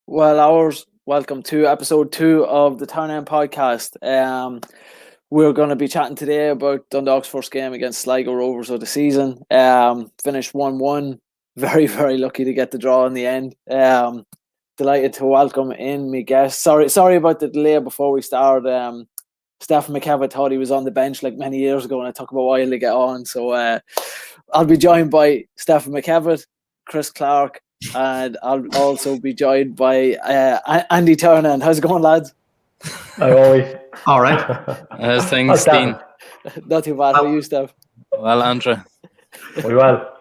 Well, ours, welcome to episode 2 of the Town End podcast. We're going to be chatting today about Dundalk's first game against Sligo Rovers of the season. Finished 1-1. Very, very lucky to get the draw in the end. Delighted to welcome in my guest. Sorry about the delay before we start. Stephen McKevitt thought he was on the bench like many years ago and it took him a while to get on. So I'll be joined by Stephen McKevitt, Chris Clark, and I'll also be joined by Andy Turner. And how's it going, lads? Hi, Ollie. All right. How's things, Dean? Not too bad. How are you, Steph? Well, Andrew. Very well.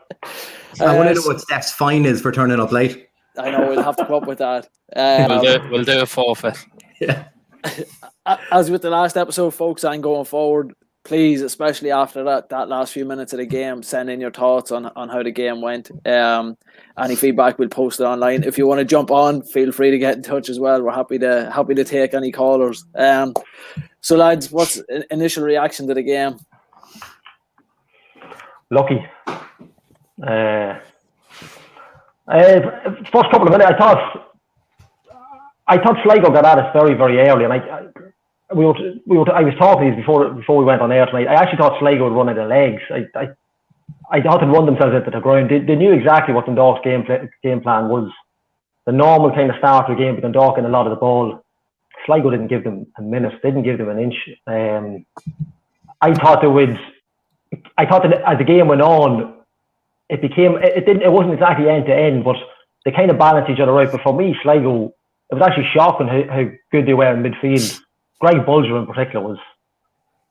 I want to know what Steph's fine is for turning up late. I know, we'll have to come up with that. We'll do a forfeit. Yeah. As with the last episode, folks, and going forward, please, especially after that last few minutes of the game, send in your thoughts on how the game went. Any feedback, we'll post it online. If you want to jump on, feel free to get in touch as well. We're happy to take any callers. So, lads, what's initial reaction to the game? Lucky. First couple of minutes, I thought Sligo got at us very, very early, and I was talking to these before we went on air tonight. I actually thought Sligo would run out of legs. I thought they'd run themselves into the ground. They knew exactly what Dundalk's game plan was. The normal kind of start of the game, but Dundalk in a lot of the ball. Sligo didn't give them a minute, didn't give them an inch. I thought that as the game went on, it wasn't exactly end to end, but they kind of balanced each other out. But for me, Sligo, it was actually shocking how good they were in midfield. Greg Bulger in particular was.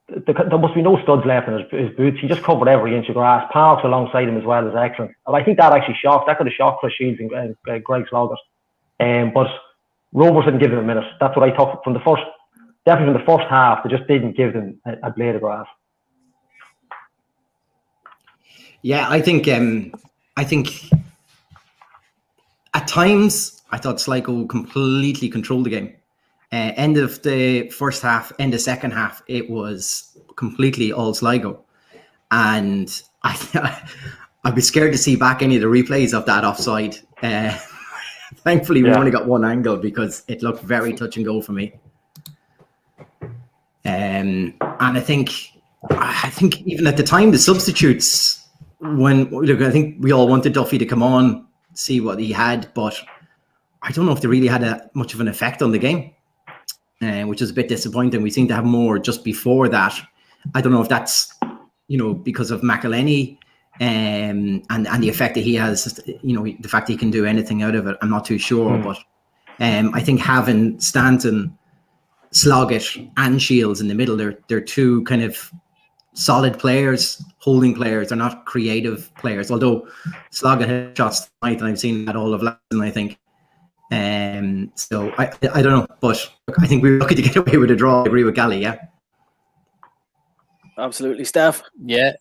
There must be no studs left in his boots. He just covered every inch of grass. Parks alongside him as well is excellent. And I think that actually shocked. That could have shocked Chris Shields and Greg Sloggett. But Rovers didn't give them a minute. that's what I took from the first half. They just didn't give them a blade of grass. Yeah, I think at times I thought Sligo completely controlled the game. End of the first half, end of second half, it was completely all Sligo. And I'd be scared to see back any of the replays of that offside. Thankfully, we only got one angle because it looked very touch and go for me. And I think even at the time, the substitutes, I think we all wanted Duffy to come on, see what he had, but I don't know if they really had much of an effect on the game. Which is a bit disappointing. We seem to have more just before that. I don't know if that's, because of McElhenney and the effect that he has, the fact that he can do anything out of it. I'm not too sure, but I think having Stanton, Sloggett and Shields in the middle, they're two kind of solid players, holding players. They're not creative players, although Sloggett had shots tonight and I've seen that all of last season, I think. So I don't know, but I think we were lucky to get away with a draw. I agree with Gally, yeah. Absolutely, Steph. Yeah.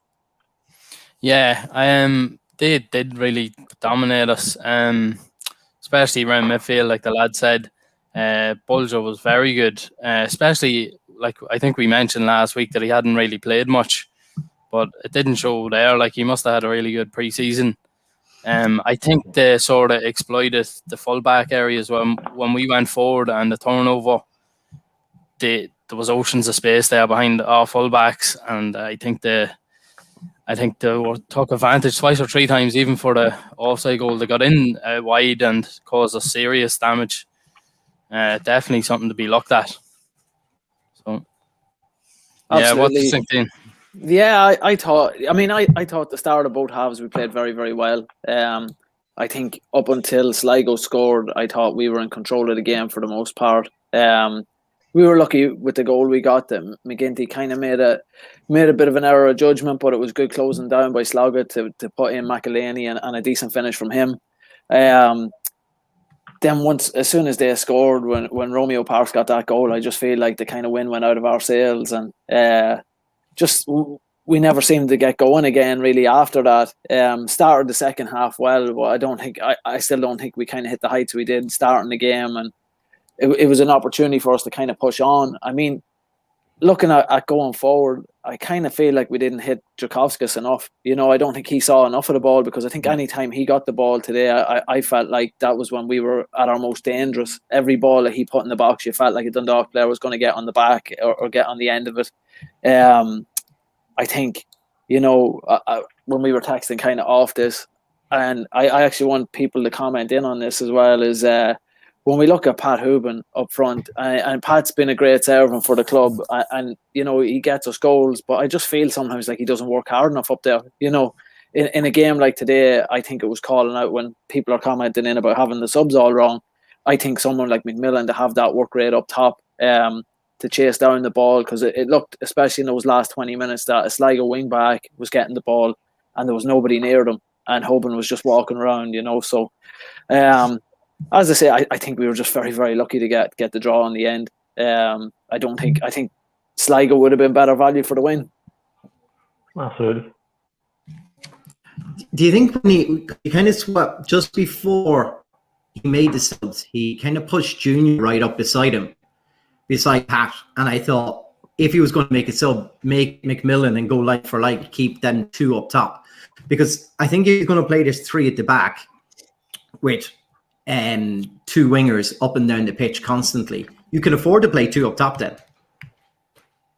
They did really dominate us, especially around midfield, like the lad said. Bulger was very good, especially like I think we mentioned last week that he hadn't really played much, but it didn't show there. Like he must have had a really good pre-season. I think they sort of exploited the fullback areas when we went forward and the turnover. There was oceans of space there behind our fullbacks, and I think they took advantage twice or three times, even for the offside goal. They got in wide and caused us serious damage. Definitely something to be looked at. So, yeah, what do you think, Dean? Yeah, I thought the start of both halves we played very, very well. I think up until Sligo scored, I thought we were in control of the game for the most part. We were lucky with the goal we got. That McGinty kind of made a bit of an error of judgment, but it was good closing down by Sloggett to put in McElhenney and a decent finish from him. Then as soon as they scored, when Romeo Parks got that goal, I just feel like the kind of wind went out of our sails, and we never seemed to get going again really after that. Started the second half well, but I still don't think we kind of hit the heights we did starting the game, and it was an opportunity for us to kind of push on. I mean, looking at going forward, I kind of feel like we didn't hit Djokovskis enough. I don't think he saw enough of the ball, because I think anytime he got the ball today, I felt like that was when we were at our most dangerous. Every ball that he put in the box, you felt like a Dundalk player was going to get on the back or get on the end of it. I think, when we were texting kind of off this, and I actually want people to comment in on this as well, is when we look at Pat Hooban up front, and Pat's been a great servant for the club, and he gets us goals, but I just feel sometimes like he doesn't work hard enough up there. In a game like today, I think it was calling out when people are commenting in about having the subs all wrong. I think someone like McMillan to have that work rate up top, to chase down the ball, because it looked, especially in those last 20 minutes, that a Sligo wing back was getting the ball and there was nobody near them, and Hoban was just walking around. So. As I say, I think we were just very, very lucky to get the draw in the end. I think Sligo would have been better value for the win. Absolutely. Do you think when he kind of swept just before he made the subs, he kind of pushed Junior right up beside Pat, and I thought if he was going to make a sub, make McMillan and go like for like, keep them two up top, because I think he's going to play this three at the back with two wingers up and down the pitch constantly. You can afford to play two up top then.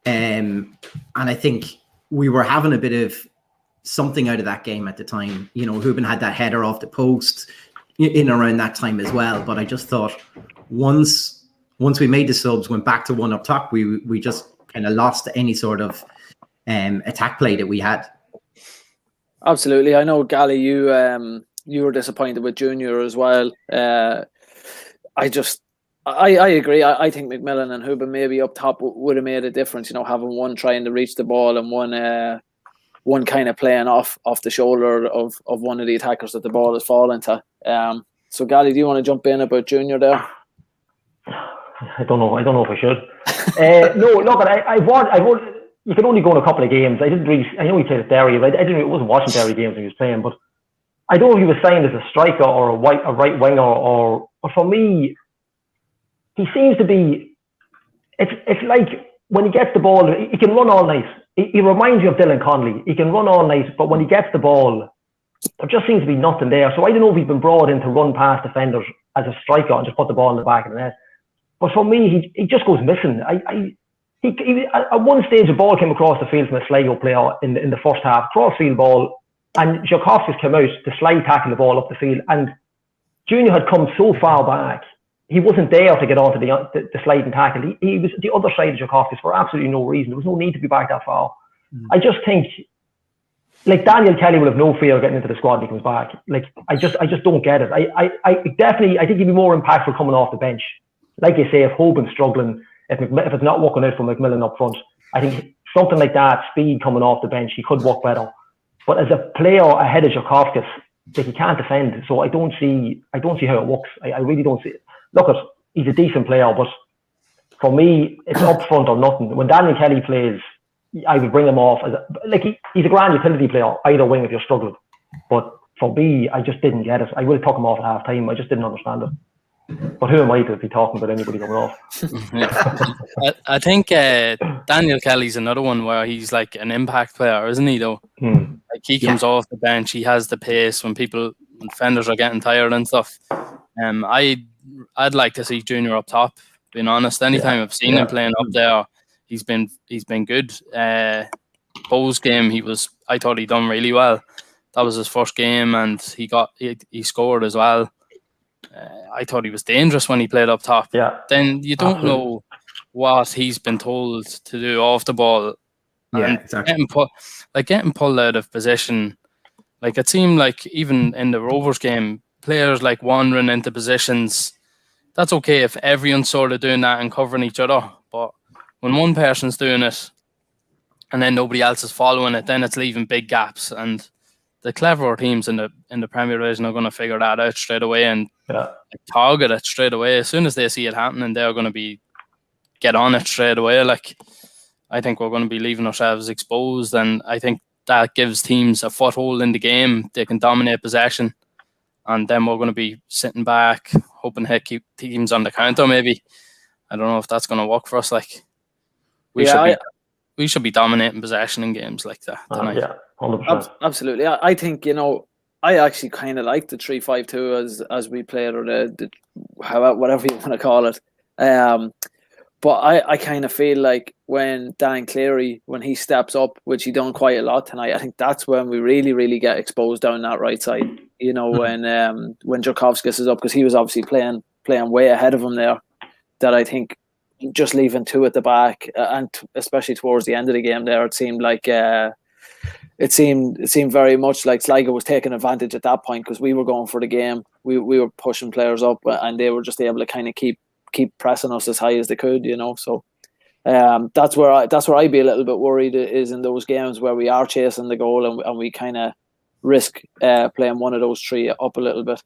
And I think we were having a bit of something out of that game at the time. Hooban had that header off the post in around that time as well. But I just thought once we made the subs, went back to one up top, we just kind of lost any sort of attack play that we had. Absolutely. I know, Gally, you were disappointed with Junior as well. I agree. I think McMillan and Hooban maybe up top would have made a difference. Having one trying to reach the ball and one kind of playing off the shoulder of one of the attackers that the ball is falling to. So, Gally, do you want to jump in about Junior there? I don't know if I should. No, look, I want. You can only go in a couple of games. I know he played at Derry, but I wasn't watching Derry games when he was playing. But I don't know if he was signed as a striker or a right winger, but for me, he seems to be. It's like when he gets the ball, he can run all night. He reminds you of Dylan Connolly. He can run all night, but when he gets the ball, there just seems to be nothing there. So I don't know if he's been brought in to run past defenders as a striker and just put the ball in the back of the net. But for me, he just goes missing. He at one stage, the ball came across the field from a Sligo player in the first half, cross-field ball, and Djokovskis came out to slide tackle the ball up the field, and Junior had come so far back, he wasn't there to get onto the sliding tackle. He was the other side of Djokovskis for absolutely no reason. There was no need to be back that far. I just think, like, Daniel Kelly will have no fear of getting into the squad when he comes back. Like, I just don't get it. I think he'd be more impactful coming off the bench. Like you say, if Hoban's struggling, if it's not working out for McMillan up front, I think something like that, speed coming off the bench, he could work better. But as a player ahead of Djokovskis, like, he can't defend, so I don't see how it works. I really don't see it. Look, he's a decent player, but for me, it's up front or nothing. When Daniel Kelly plays, I would bring him off he's a grand utility player, either wing if you're struggling. But for me, I just didn't get it. I would have took him off at half time. I just didn't understand it. But who am I to be talking about anybody coming off? I think Daniel Kelly's another one where he's like an impact player, isn't he, though? Like, he comes off the bench, he has the pace when defenders are getting tired and stuff. I'd like to see Junior up top, being honest. Anytime I've seen him playing up there, he's been good. Bo's game, I thought he done really well. That was his first game, and he scored as well. I thought he was dangerous when he played up top. Yeah. Then you don't know what he's been told to do off the ball. Yeah, exactly. Getting pulled out of position. Like, it seemed like even in the Rovers game, players like wandering into positions. That's okay if everyone's sort of doing that and covering each other. But when one person's doing it and then nobody else is following it, then it's leaving big gaps. And the cleverer teams in the Premier Division are going to figure that out straight away and target it straight away. As soon as they see it happening, they're going to get on it straight away. Like, I think we're going to be leaving ourselves exposed, and I think that gives teams a foothold in the game. They can dominate possession, and then we're going to be sitting back, hoping to keep teams on the counter maybe. I don't know if that's going to work for us. Like, we should be dominating possession in games like that tonight. Yeah, 100%. Absolutely. I think, I actually kind of like the 3-5-2 as we played, or whatever you want to call it. But I kind of feel like when Dan Cleary, when he steps up, which he done quite a lot tonight, I think that's when we really, really get exposed down that right side. When Jurkowskis is up, because he was obviously playing way ahead of him there. That I think just leaving 2 at the back, and especially towards the end of the game there, it seemed like it seemed very much like Sligo was taking advantage at that point, because we were going for the game. We were pushing players up, and they were just able to kind of keep pressing us as high as they could, So that's where I'd be a little bit worried, is in those games where we are chasing the goal and we kind of risk playing one of those 3 up a little bit.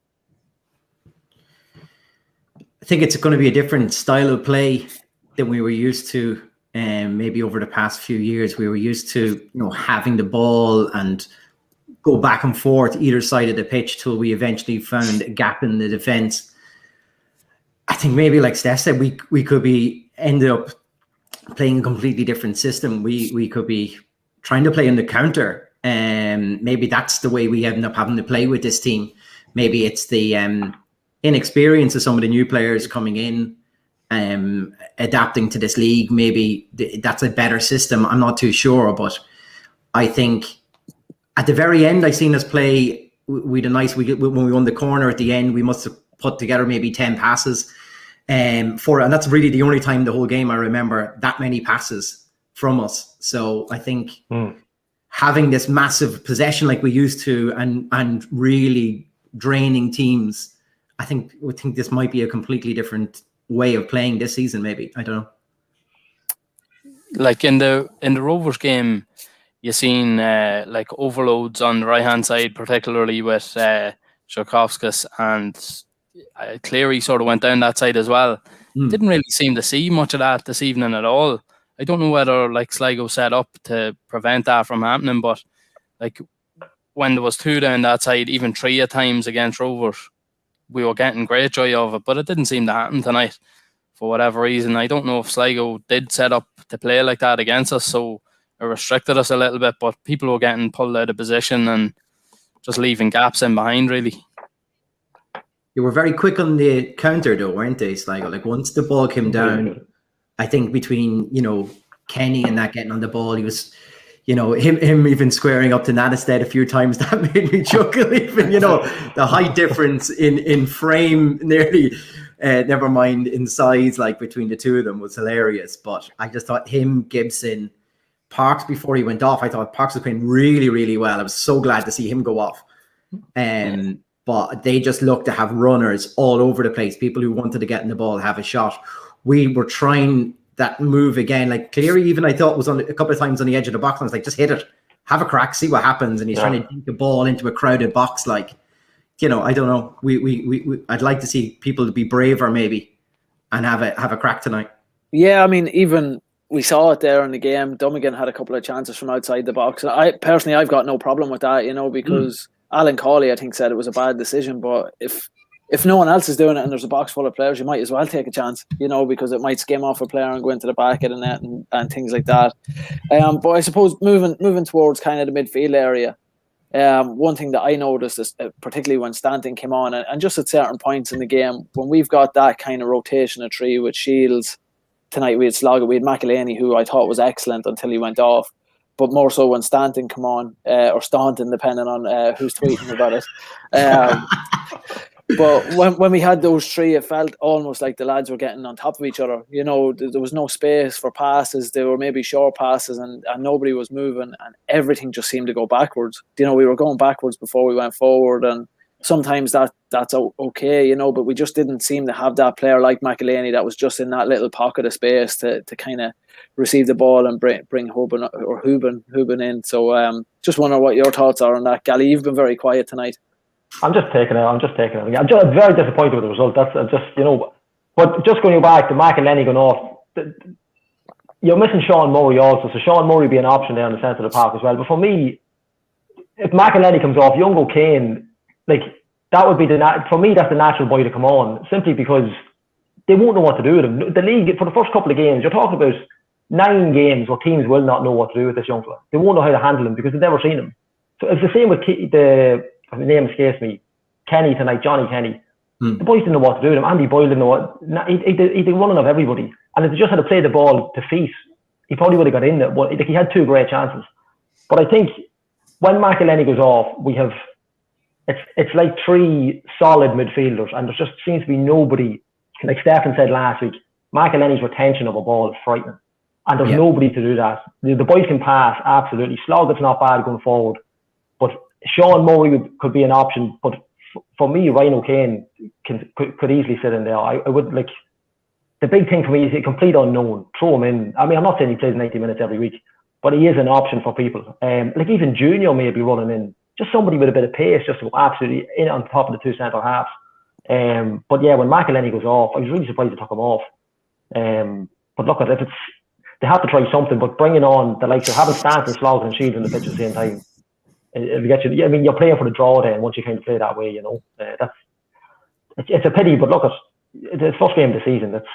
I think it's going to be a different style of play than we were used to. Maybe over the past few years, we were used to having the ball and go back and forth either side of the pitch till we eventually found a gap in the defense. I think maybe, like Steph said, we could be ended up playing a completely different system. We could be trying to play on the counter, and maybe that's the way we end up having to play with this team. Maybe it's the inexperience of some of the new players coming in, adapting to this league. Maybe that's a better system. I'm not too sure, but I think at the very end, I seen us play with a nice. When we won the corner at the end, we must have put together maybe 10 passes and that's really the only time the whole game I remember that many passes from us. So I think having this massive possession like we used to, and really draining teams, I think this might be a completely different way of playing this season. Maybe, I don't know. Like in the Rovers game, you seen like overloads on the right hand side, particularly with Jurkowskis, and Cleary sort of went down that side as well. Didn't really seem to see much of that this evening at all. I don't know whether like Sligo set up to prevent that from happening, but like when there was 2 down that side, even 3 at times against Rover, we were getting great joy of it, but it didn't seem to happen tonight for whatever reason. I don't know if Sligo did set up to play like that against us, so it restricted us a little bit, but people were getting pulled out of position and just leaving gaps in behind, really. They were very quick on the counter, though, weren't they, Sligo? Like, once the ball came down, I think between, Kenny and that getting on the ball, he was, him even squaring up to Natastad a few times, that made me chuckle even, the height difference in frame, nearly, never mind in size, like between the two of them was hilarious. But I just thought him, Gibson, Parks, before he went off, I thought Parks was playing really, really well. I was so glad to see him go off. But they just looked to have runners all over the place, people who wanted to get in the ball, have a shot. We were trying that move again. Like Cleary, even I thought was on a couple of times on the edge of the box. I was like, just hit it, have a crack, see what happens. And he's trying to dink the ball into a crowded box. Like, I don't know. I'd like to see people to be braver maybe and have a crack tonight. Yeah, I mean, even we saw it there in the game. Dummigan had a couple of chances from outside the box. I've got no problem with that, because Alan Cawley, I think, said it was a bad decision. But if no one else is doing it and there's a box full of players, you might as well take a chance, because it might skim off a player and go into the back of the net and things like that. But I suppose moving towards kind of the midfield area, one thing that I noticed is particularly when Stanton came on and just at certain points in the game, when we've got that kind of rotation of 3 with Shields. Tonight we had Sligo, we had McElhaney, who I thought was excellent until he went off. But more so when Stanton come on, or Staunton, depending on who's tweeting about it. But when we had those 3, it felt almost like the lads were getting on top of each other. There was no space for passes. There were maybe short passes and nobody was moving and everything just seemed to go backwards. We were going backwards before we went forward, and sometimes that's okay, but we just didn't seem to have that player like McElhaney that was just in that little pocket of space to kind of receive the ball and bring Hooban in. So just wonder what your thoughts are on that. Gally, you've been very quiet tonight. I'm just taking it. I'm just very disappointed with the result. That's but just going back to McElhaney going off, you're missing Sean Murray also. So Sean Murray be an option there in the centre of the park as well. But for me, if McElhaney comes off, Young O'Kane, like that would be for me, that's the natural boy to come on, simply because they won't know what to do with him. The league, for the first couple of games, you're talking about 9 games where teams will not know what to do with this young fella. They won't know how to handle him because they've never seen him. So it's the same with the name escapes me, Kenny tonight, Johnny Kenny. The boys didn't know what to do with him. Andy Boyle didn't know what. He did running of everybody. And if they just had to play the ball to feet, he probably would have got in there. But he had 2 great chances. But I think when McElhenney goes off, we have it's like 3 solid midfielders, and there just seems to be nobody. Like Stefan said last week, McElhenney's retention of a ball is frightening, and there's nobody to do that. The boys can pass absolutely. Sloggett's not bad going forward, but Sean Murray could be an option. But for me, Ryan O'Kane could easily sit in there. I would like. The big thing for me is a complete unknown. Throw him in. I mean, I'm not saying he plays 90 minutes every week, but he is an option for people. Like even Junior may be running in. Just somebody with a bit of pace, just to go absolutely in on top of the 2 centre halves. But yeah, when McElhenney goes off, I was really surprised they took him off. But look at it, they have to try something. But bringing on the likes of having Stanton, Slough, and Shields in the pitch at the same time, if you get you, I mean, you're playing for the draw then. Once you kind of play that way, it's a pity. But look at the first game of the season. That's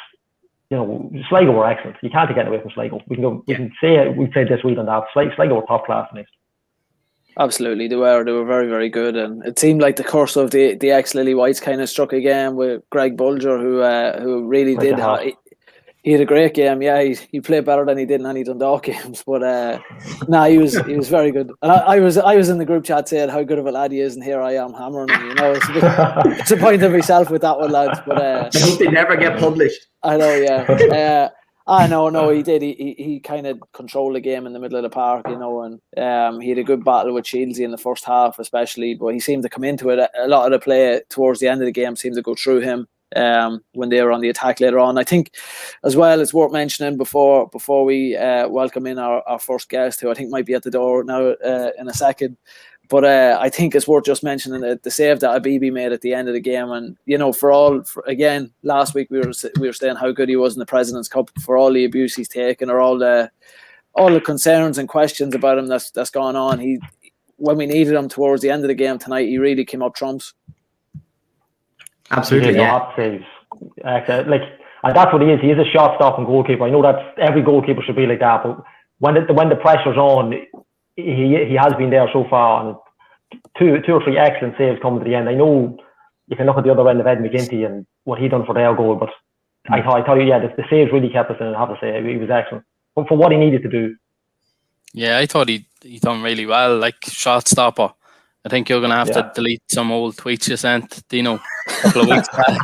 Sligo were excellent. You can't take it away from Sligo. We can go. We can say we played this week on that. Sligo were top class next. Absolutely, they were very, very good, and it seemed like the curse of the ex-Lily Whites kind of struck again with Greg Bulger, who really did. He had a great game. Yeah, he played better than he did in any Dundalk games, but he was very good. And I was in the group chat saying how good of a lad he is, and here I am hammering him. It's a bit disappointed myself with that one, lads. But I hope they never get published. I know, yeah. No, he did. He kind of controlled the game in the middle of the park, and he had a good battle with Shieldsy in the first half, especially. But he seemed to come into it. A lot of the play towards the end of the game seemed to go through him when they were on the attack later on. I think, as well, it's worth mentioning before we welcome in our first guest, who I think might be at the door now in a second. But I think it's worth just mentioning the save that Abibi made at the end of the game. And, again, last week we were saying how good he was in the President's Cup for all the abuse he's taken or all the concerns and questions about him that's gone on. When we needed him towards the end of the game tonight, he really came up trumps. Absolutely, yeah. Saves. And that's what he is. He is a shot-stopping goalkeeper. I know that every goalkeeper should be like that, but when the pressure's on, he has been there so far, and 2 or 3 excellent saves coming to the end. I know you can look at the other end of Ed McGinty and what he done for their goal, but I thought the saves really kept us in. I have to say, he was excellent for what he needed to do. Yeah, I thought he done really well, like shot stopper. I think you're going to have to delete some old tweets you sent, Dino, a couple of weeks back.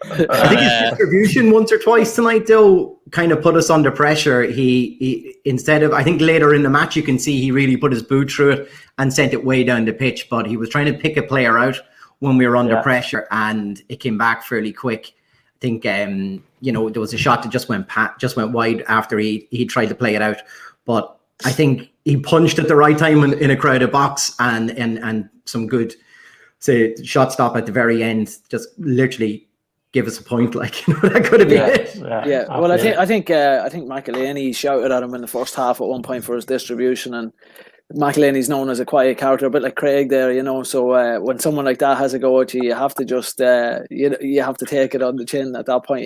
I think his distribution once or twice tonight, though, kind of put us under pressure. He instead of, I think later in the match, you can see he really put his boot through it and sent it way down the pitch. But he was trying to pick a player out when we were under pressure, and it came back fairly quick. I think there was a shot that just went wide after he tried to play it out. But I think he punched at the right time in a crowded box, and some good shot stop at the very end, just literally give us a point. That could have been it. Yeah. Well, I think McElhenney shouted at him in the first half at one point for his distribution, and McElhenney's known as a quiet character, a bit like Craig there, So when someone like that has a go at you have to just you have to take it on the chin at that point,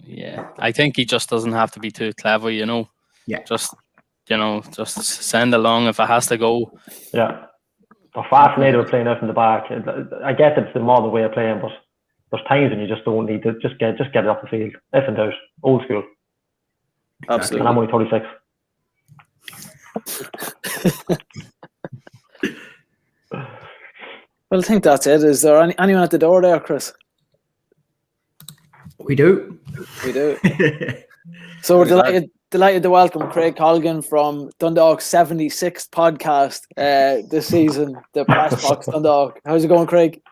Yeah, I think he just doesn't have to be too clever, Yeah. Just send along if it has to go. Yeah. They're fascinated with playing out from the back. I get that it's the modern way of playing, but there's times when you just don't need to just get it off the field. If in doubt. Old school. Absolutely. And I'm only 36. Well, I think that's it. Is there anyone at the door there, Chris? We do. So we're delighted to welcome Craig Colgan from Dundalk's 76th podcast this season, the Press Box Dundalk. How's it going, Craig?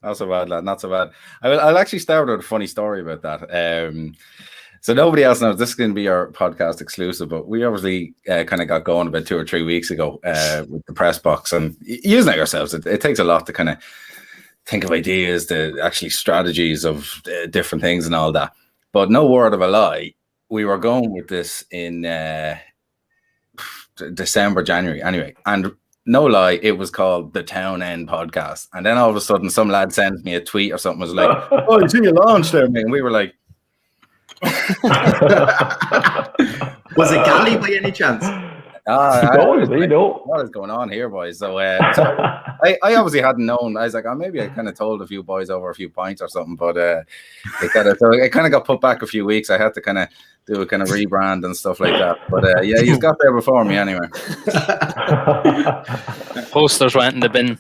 Not so bad, lad. Not so bad. I'll actually start with a funny story about that. So nobody else knows. This is going to be our podcast exclusive, but we obviously kind of got going about 2 or 3 weeks ago with the Press Box, and using it yourselves, it takes a lot to kind of think of ideas, to actually strategies of different things and all that. But no word of a lie, we were going with this in December, January, anyway, and no lie, it was called the Town End Podcast. And then all of a sudden, some lad sends me a tweet or something, was like, "Oh, you seen your launch there, man?" And we were like, Was it Gally by any chance? What is going on here, boys? So, I obviously hadn't known. I was like, maybe I kind of told a few boys over a few pints or something, but it kind of got put back a few weeks. I had to kind of do a kind of rebrand and stuff like that. But yeah, he's got there before me anyway. Posters went in the bin.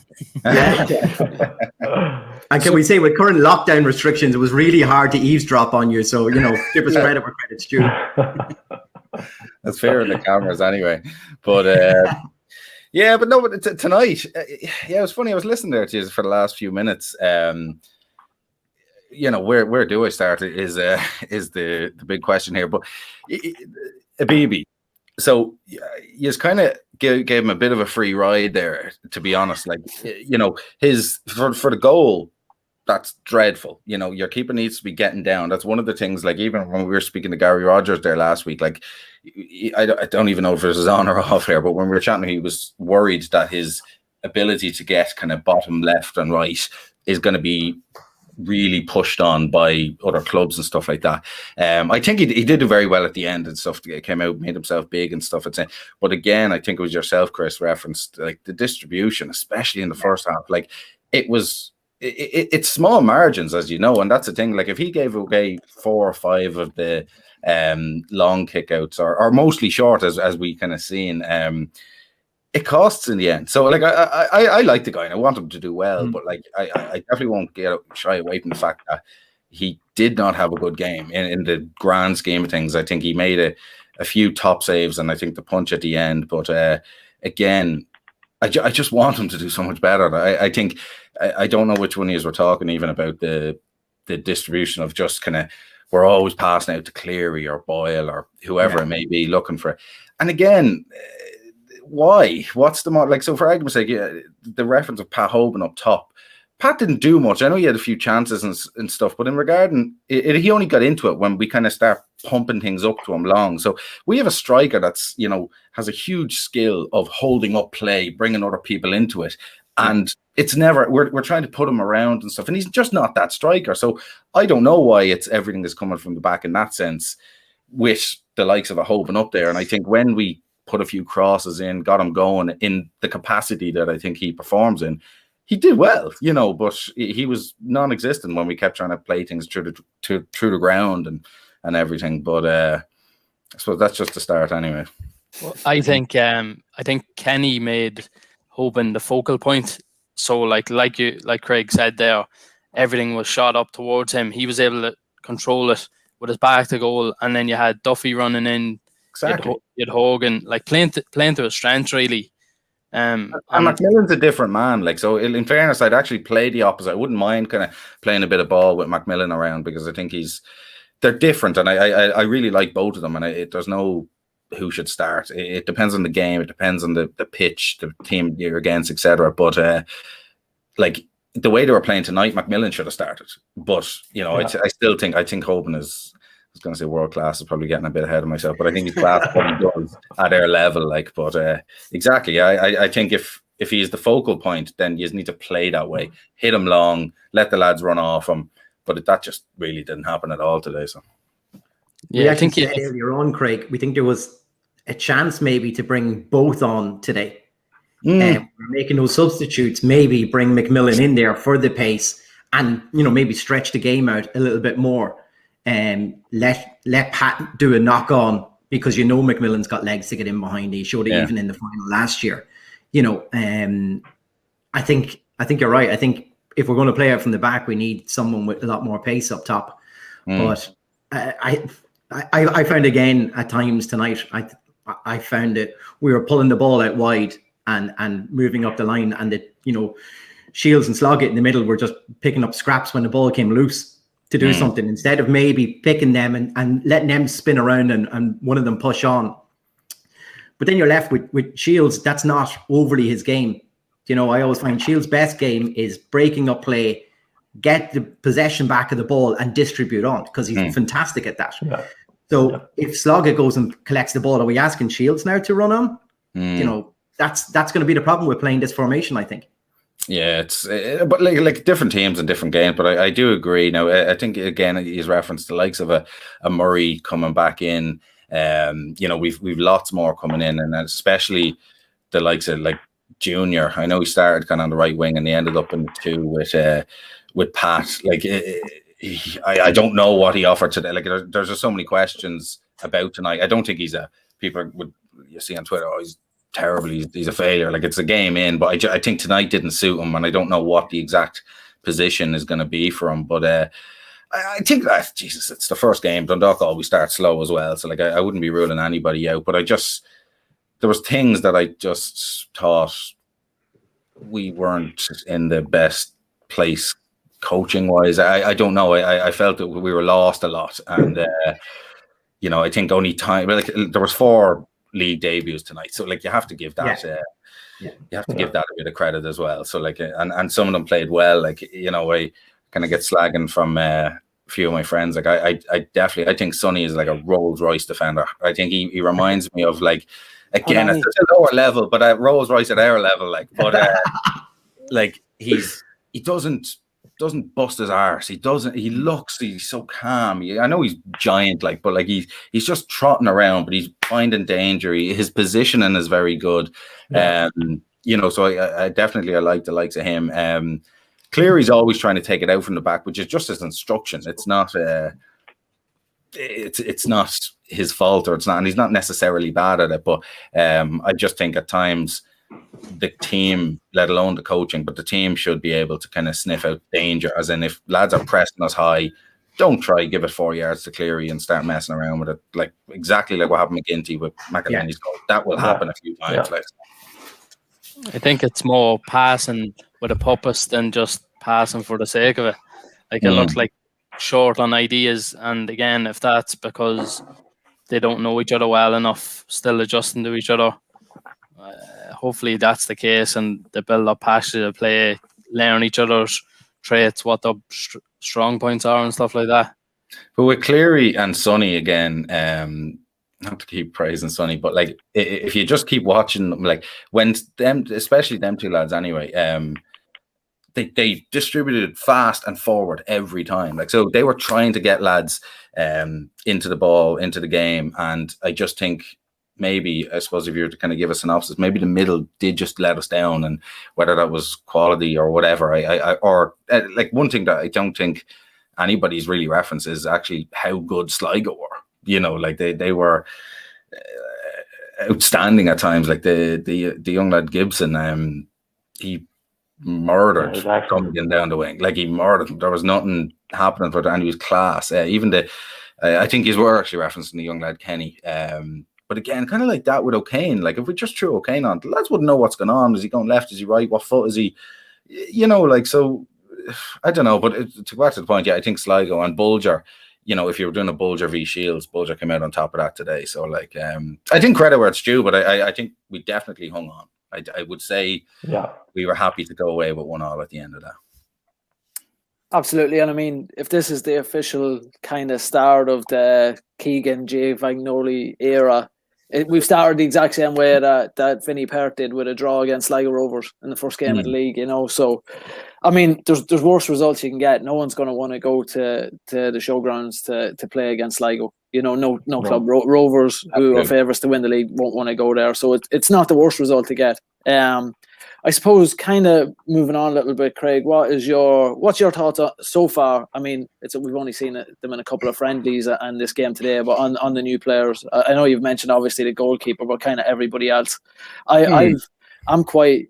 And can we say, with current lockdown restrictions, it was really hard to eavesdrop on you. So, give us credit where credit's due. That's fair in the cameras anyway. But yeah, but no, but tonight, yeah, it was funny. I was listening there to you for the last few minutes. Where do I start is the big question here. But Abibi, so you just kind of gave him a bit of a free ride there, to be honest. Like, his for the goal, that's dreadful. Your keeper needs to be getting down. That's one of the things, like, even when we were speaking to Gary Rogers there last week, like, I don't even know if this is on or off here, but when we were chatting, he was worried that his ability to get kind of bottom left and right is going to be really pushed on by other clubs and stuff like that. I think he did do very well at the end and stuff. He came out, made himself big and stuff. But again, I think it was yourself, Chris, referenced like the distribution, especially in the first half. Like, it's small margins, as you know, and that's the thing. Like, if he gave away 4 or 5 of the long kickouts, or mostly short, as we kind of seen, it costs in the end. So, like, I like the guy and I want him to do well, but like, I definitely won't shy away from the fact that he did not have a good game in the grand scheme of things. I think he made a few top saves, and I think the punch at the end. But again, I just want him to do so much better. I think I don't know which one of you were talking even about the distribution of just kind of, we're always passing out to Cleary or Boyle or whoever it may be looking for. And again, why? What's the like? So for argument's sake, the reference of Pat Hoban up top. Pat didn't do much. I know he had a few chances and stuff, but in regarding he only got into it when we kind of start pumping things up to him long. So we have a striker that's, has a huge skill of holding up play, bringing other people into it. And it's never, we're trying to put him around and stuff. And he's just not that striker. So I don't know why everything is coming from the back in that sense with the likes of a Hoban up there. And I think when we put a few crosses in, got him going in the capacity that I think he performs in, he did well, but he was non-existent when we kept trying to play things through the ground and everything. But I suppose that's just the start anyway. Well, I think Kenny made Hoban the focal point. So like Craig said there, everything was shot up towards him. He was able to control it with his back to goal, and then you had Duffy running in. Exactly. You had Hogan like playing to his strengths really. And Macmillan's a different man. Like, so in fairness, I'd actually play the opposite. I wouldn't mind kind of playing a bit of ball with Macmillan around, because I think they're different, and I really like both of them. And there's no who should start. It depends on the game. It depends on the pitch, the team you're against, etc. But like the way they were playing tonight, Macmillan should have started. But I still think Hoban is. I was going to say world class, is probably getting a bit ahead of myself, but I think he's class what he does at their level. Like, but exactly, I think if he's the focal point, then you just need to play that way, hit him long, let the lads run off him. But that just really didn't happen at all today. So yeah, I think said earlier on, Craig, we think there was a chance maybe to bring both on today. We're making those substitutes, maybe bring Macmillan in there for the pace, and maybe stretch the game out a little bit more. Let Pat do a knock on, because Macmillan's got legs to get in behind. He showed it even in the final last year. I think you're right. I think if we're going to play out from the back, we need someone with a lot more pace up top. But I found again at times tonight, I found that we were pulling the ball out wide and moving up the line, and that Shields and Sloggett in the middle were just picking up scraps when the ball came loose to do something, instead of maybe picking them and letting them spin around and one of them push on. But then you're left with Shields. That's not overly his game. I always find Shields' best game is breaking up play, get the possession back of the ball and distribute on, because he's fantastic at that. Yeah. So if Sloggett goes and collects the ball, are we asking Shields now to run on? That's going to be the problem with playing this formation, I think. Yeah, it's but like different teams and different games. But I do agree. Now I think again he's referenced the likes of a Murray coming back in. We've lots more coming in, and especially the likes of like Junior. I know he started kind of on the right wing and he ended up in the two with Pat. Like I don't know what he offered today. Like there's just so many questions about tonight. I don't think he's people would you see on Twitter. Oh, he's terrible. He's a failure. Like it's a game in, but I think tonight didn't suit him, and I don't know what the exact position is going to be for him. But I think that Jesus, it's the first game. Dundalk always start slow as well, so like I wouldn't be ruling anybody out. But there was things that I just thought we weren't in the best place coaching wise. I don't know. I felt that we were lost a lot, and I think only time. Like there was 4 league debuts tonight, so like you have to give that. You have to give that a bit of credit as well. So like, and some of them played well. Like I kind of get slagging from a few of my friends. Like I definitely think Sonny is like a Rolls Royce defender. I think he reminds me of like. Again, at a lower level, but at Rolls Royce at our level, like he doesn't bust his arse. He's so calm. I know he's giant, but like he's just trotting around, but he's finding danger. His positioning is very good. Yeah. So I definitely like the likes of him. Cleary's always trying to take it out from the back, which is just his instructions. It's not it's not his fault, or it's not, and he's not necessarily bad at it. But I just think at times the team, let alone the coaching, but the team should be able to kind of sniff out danger. As in, if lads are pressing us high, don't try give it 4 yards to Cleary and start messing around with it. Like exactly like what happened with McGinty with McElhenney's goal. That will happen a few times. I think it's more passing with a purpose than just passing for the sake of it. Like it looks like short on ideas, and again, if that's because they don't know each other well enough, still adjusting to each other, hopefully that's the case, and they build up passion to play, learn each other's traits, what the strong points are and stuff like that. But with Cleary and Sonny again, not to keep praising Sonny, but like if you just keep watching them, like when them, especially them two lads anyway, they distributed fast and forward every time. Like, so they were trying to get lads into the ball, into the game. And I just think maybe, I suppose if you were to kind of give a synopsis, maybe the middle did just let us down, and whether that was quality or whatever, like one thing that I don't think anybody's really referenced is actually how good Sligo were. Like they were outstanding at times. Like the young lad Gibson, he murdered coming in down the wing. Like he murdered him. There was nothing happening for that, and he was class. Even I think he's were actually referencing the young lad Kenny. But again, kind of like that with O'Kane. Like if we just threw O'Kane on, the lads wouldn't know what's going on. Is he going left? Is he right? What foot is he? So I don't know. But to go back to the point, I think Sligo and Bulger. If you were doing a Bulger v Shields, Bulger came out on top of that today. So like, I think credit where it's due, but I think we definitely hung on. I would say we were happy to go away with 1-1 at the end of that. Absolutely. And I mean, if this is the official kind of start of the Keegan J. Vagnoli era, we've started the exact same way that Vinnie Perth did with a draw against Sligo Rovers in the first game of the league, So, I mean, there's worse results you can get. No one's going to want to go to the showgrounds to play against Sligo. No club. Rovers, who are favourites to win the league, won't want to go there. So it's not the worst result to get. I suppose, kind of moving on a little bit, Craig, what's your thoughts so far? I mean, we've only seen them in a couple of friendlies and this game today, but on the new players, I know you've mentioned obviously the goalkeeper, but kind of everybody else. I'm quite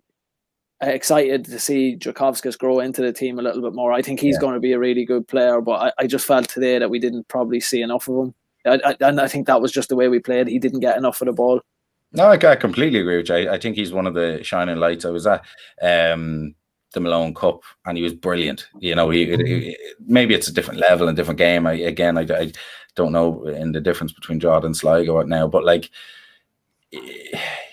excited to see Drakovskis grow into the team a little bit more. I think he's going to be a really good player, but I just felt today that we didn't probably see enough of him. And I think that was just the way we played. He didn't get enough of the ball. No, I completely agree with you. I think he's one of the shining lights. I was at the Malone Cup, and he was brilliant. He maybe it's a different level and different game. I don't know in the difference between Jordan and Sligo right now, but like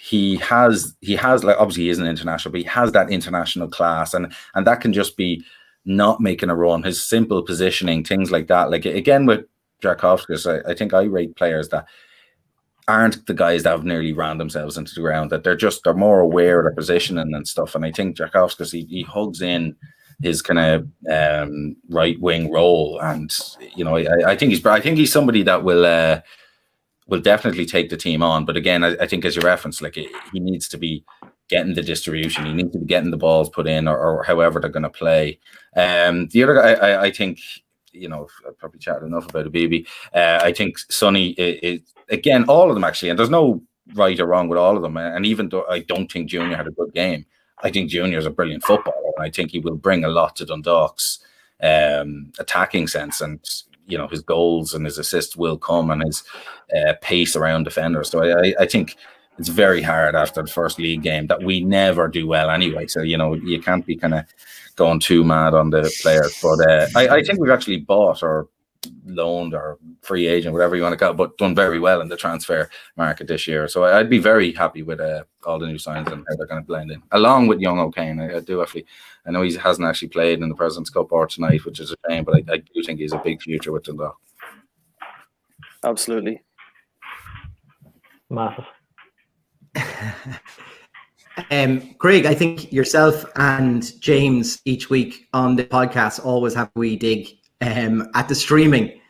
he has like, obviously he is an international, but he has that international class, and that can just be not making a run. His simple positioning, things like that. Like again with Drakovskis, I think I rate players that aren't the guys that have nearly ran themselves into the ground, that they're more aware of their positioning and stuff. And I think Jarkowski, he hugs in his kind of right wing role, and I think he's somebody that will definitely take the team on. But again, I think as you referenced, like he needs to be getting the distribution, he needs to be getting the balls put in, or however they're going to play. The other guy, I think, I've probably chatted enough about Abibi. I think Sonny is again, all of them actually, and there's no right or wrong with all of them. And even though I don't think Junior had a good game, I think Junior is a brilliant footballer, and I think he will bring a lot to Dundalk's attacking sense, and his goals and his assists will come, and his pace around defenders. So I think it's very hard after the first league game that we never do well anyway. So you can't be kind of going too mad on the players. But I think we've actually bought or loaned or free agent, whatever you want to call it, but done very well in the transfer market this year. So I'd be very happy with all the new signs and how they're going to blend in, along with young O'Kane. I do actually. I know he hasn't actually played in the President's Cup or tonight, which is a shame, but I do think he's a big future with Dundalk. Absolutely. Massive. Craig, I think yourself and James each week on the podcast always have a wee dig at the streaming.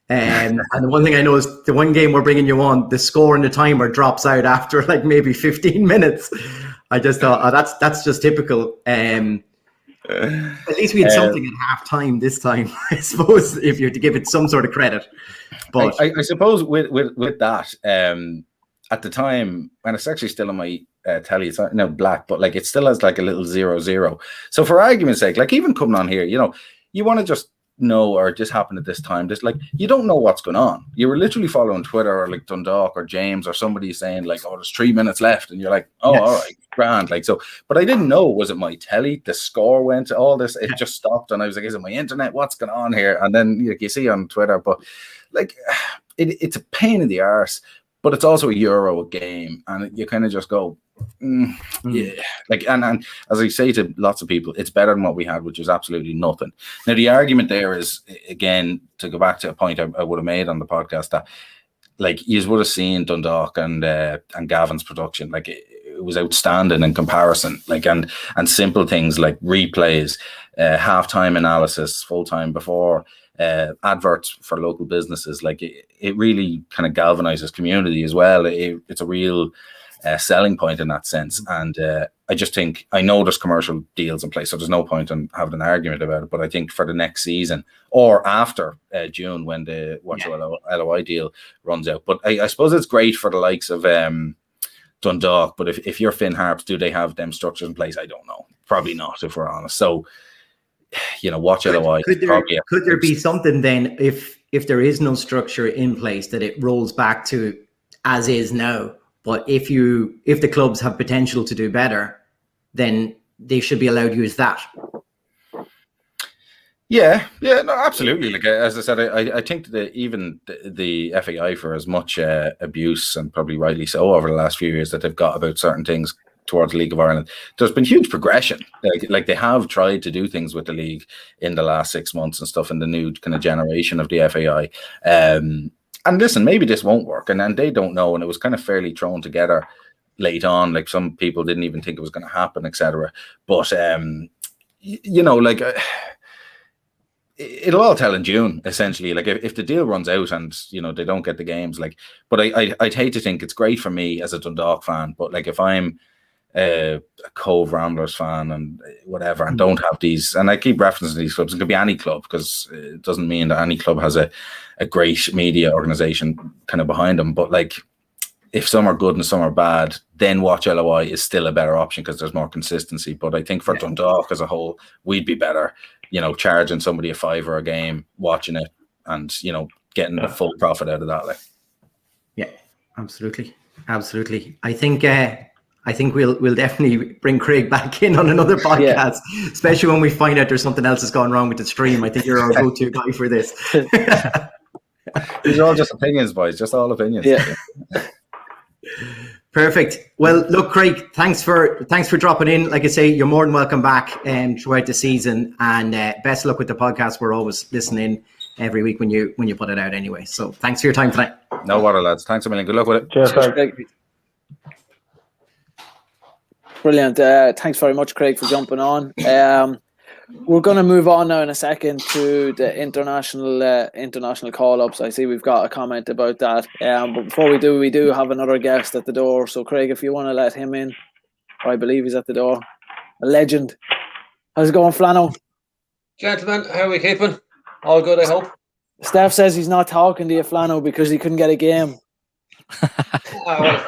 And the one thing I know is the one game we're bringing you on, the score and the timer drops out after like maybe 15 minutes. I just thought, that's just typical. At least we had something at half time this time, I suppose, if you're to give it some sort of credit. But I suppose with that, at the time, and it's actually still on my telly, it's not black, but like it still has like a little 0-0. So for argument's sake, like even coming on here, you want to just know, or it just happened at this time, just like you don't know what's going on. You were literally following Twitter or like Dundalk or James or somebody saying like, oh, there's 3 minutes left, and you're like, oh, yes. All right, grand. Like, so, but I didn't know, was it my telly, the score went, all this, it just stopped, and I was like, is it my internet, what's going on here? And then you see on Twitter, but like it's a pain in the arse, but it's also a Euro a game, and you kind of just go, yeah, like, and as I say to lots of people, it's better than what we had, which is absolutely nothing. Now the argument there is, again, to go back to a point I would have made on the podcast, that like you would have seen Dundalk and Gavin's production, like it was outstanding in comparison, like and simple things like replays, halftime analysis, full time before, adverts for local businesses. Like it really kind of galvanizes community as well. It's a real selling point in that sense. And I just think, I know there's commercial deals in place, so there's no point in having an argument about it. But I think for the next season or after June, when the LOI deal runs out. But I suppose it's great for the likes of Dundalk. But if you're Finn Harps, do they have them structures in place? I don't know. Probably not, if we're honest. So, watch LOI. Could there be something then, if there is no structure in place, that it rolls back to as is now? But if the clubs have potential to do better, then they should be allowed to use that. Yeah, no, absolutely. Like as I said, I think that even the FAI, for as much abuse, and probably rightly so, over the last few years that they've got about certain things towards the League of Ireland, there's been huge progression. Like they have tried to do things with the league in the last 6 months and stuff, in the new kind of generation of the FAI. And listen, maybe this won't work, and they don't know, and it was kind of fairly thrown together late on. Like some people didn't even think it was going to happen, etc. But it'll all tell in June, essentially. Like if the deal runs out and they don't get the games, like. But I'd hate to think, it's great for me as a Dundalk fan, but like if I'm a Cove Ramblers fan and whatever, and don't have these, and I keep referencing these clubs, it could be any club, because it doesn't mean that any club has a great media organization kind of behind them. But like if some are good and some are bad, then watch LOI is still a better option because there's more consistency. But I think for Dundalk as a whole, we'd be better, charging somebody a $5 a game, watching it, and getting the full profit out of that. Like, yeah, absolutely. I think we'll definitely bring Craig back in on another podcast, especially when we find out there's something else that's gone wrong with the stream. I think you're our go-to guy for this. These are all just opinions, boys. Just all opinions. Yeah. Perfect. Well, look, Craig, thanks for dropping in. Like I say, you're more than welcome back throughout the season, and best of luck with the podcast. We're always listening every week when you put it out anyway. So thanks for your time tonight. No water, lads. Thanks a million. Good luck with it. Cheers, Craig. Craig. Brilliant. Thanks very much, Craig, for jumping on. We're going to move on now in a second to the international call-ups. I see we've got a comment about that. But before we do have another guest at the door. So, Craig, if you want to let him in, I believe he's at the door. A legend. How's it going, Flano? Gentlemen, how are we keeping? All good, I hope. Steph says he's not talking to you, Flano, because he couldn't get a game. Well,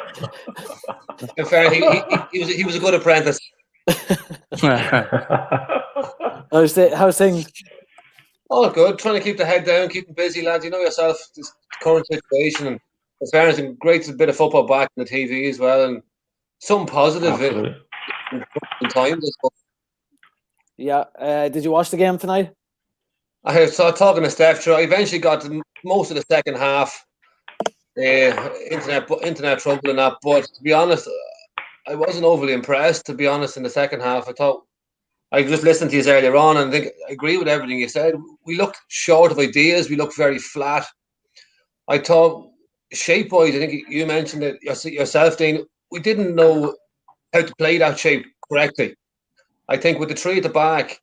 in fairness, he was a good apprentice. How's things? All good. Trying to keep the head down, keeping busy, lads. You know yourself, this current situation. And in fairness, it's great to a bit of football back on the TV as well. And something positive in times. Yeah. Did you watch the game tonight? I saw talking to Steph. I eventually got to most of the second half. Internet trouble and that. But to be honest, I wasn't overly impressed. To be honest, in the second half, I thought I just listened to you earlier on, and I think I agree with everything you said. We looked short of ideas. We looked very flat. I thought shape-wise, I think you mentioned it yourself, Dean. We didn't know how to play that shape correctly. I think with the three at the back,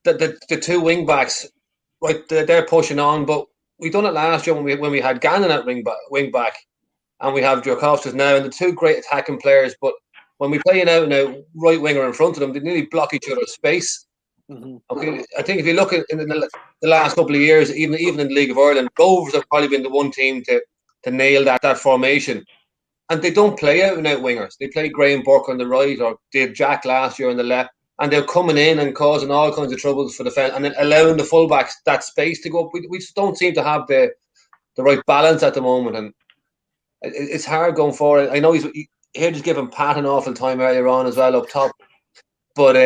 the two wing backs, right, they're pushing on. But we done it last year when we had Gannon at wing back, and we have Djurkovskis now, and the two great attacking players. But when we play an out and out right winger in front of them, they nearly block each other's space. Mm-hmm. Okay, I think if you look at in the last couple of years, even in the League of Ireland, Rovers have probably been the one team to nail that formation. And they don't play out and out wingers. They play Graham Burke on the right, or did Jack last year on the left. And they're coming in and causing all kinds of troubles for the defence, and then allowing the fullbacks that space to go up. We just don't seem to have the right balance at the moment, and it's hard going forward. I know he's just giving Pat an awful time earlier on as well up top, but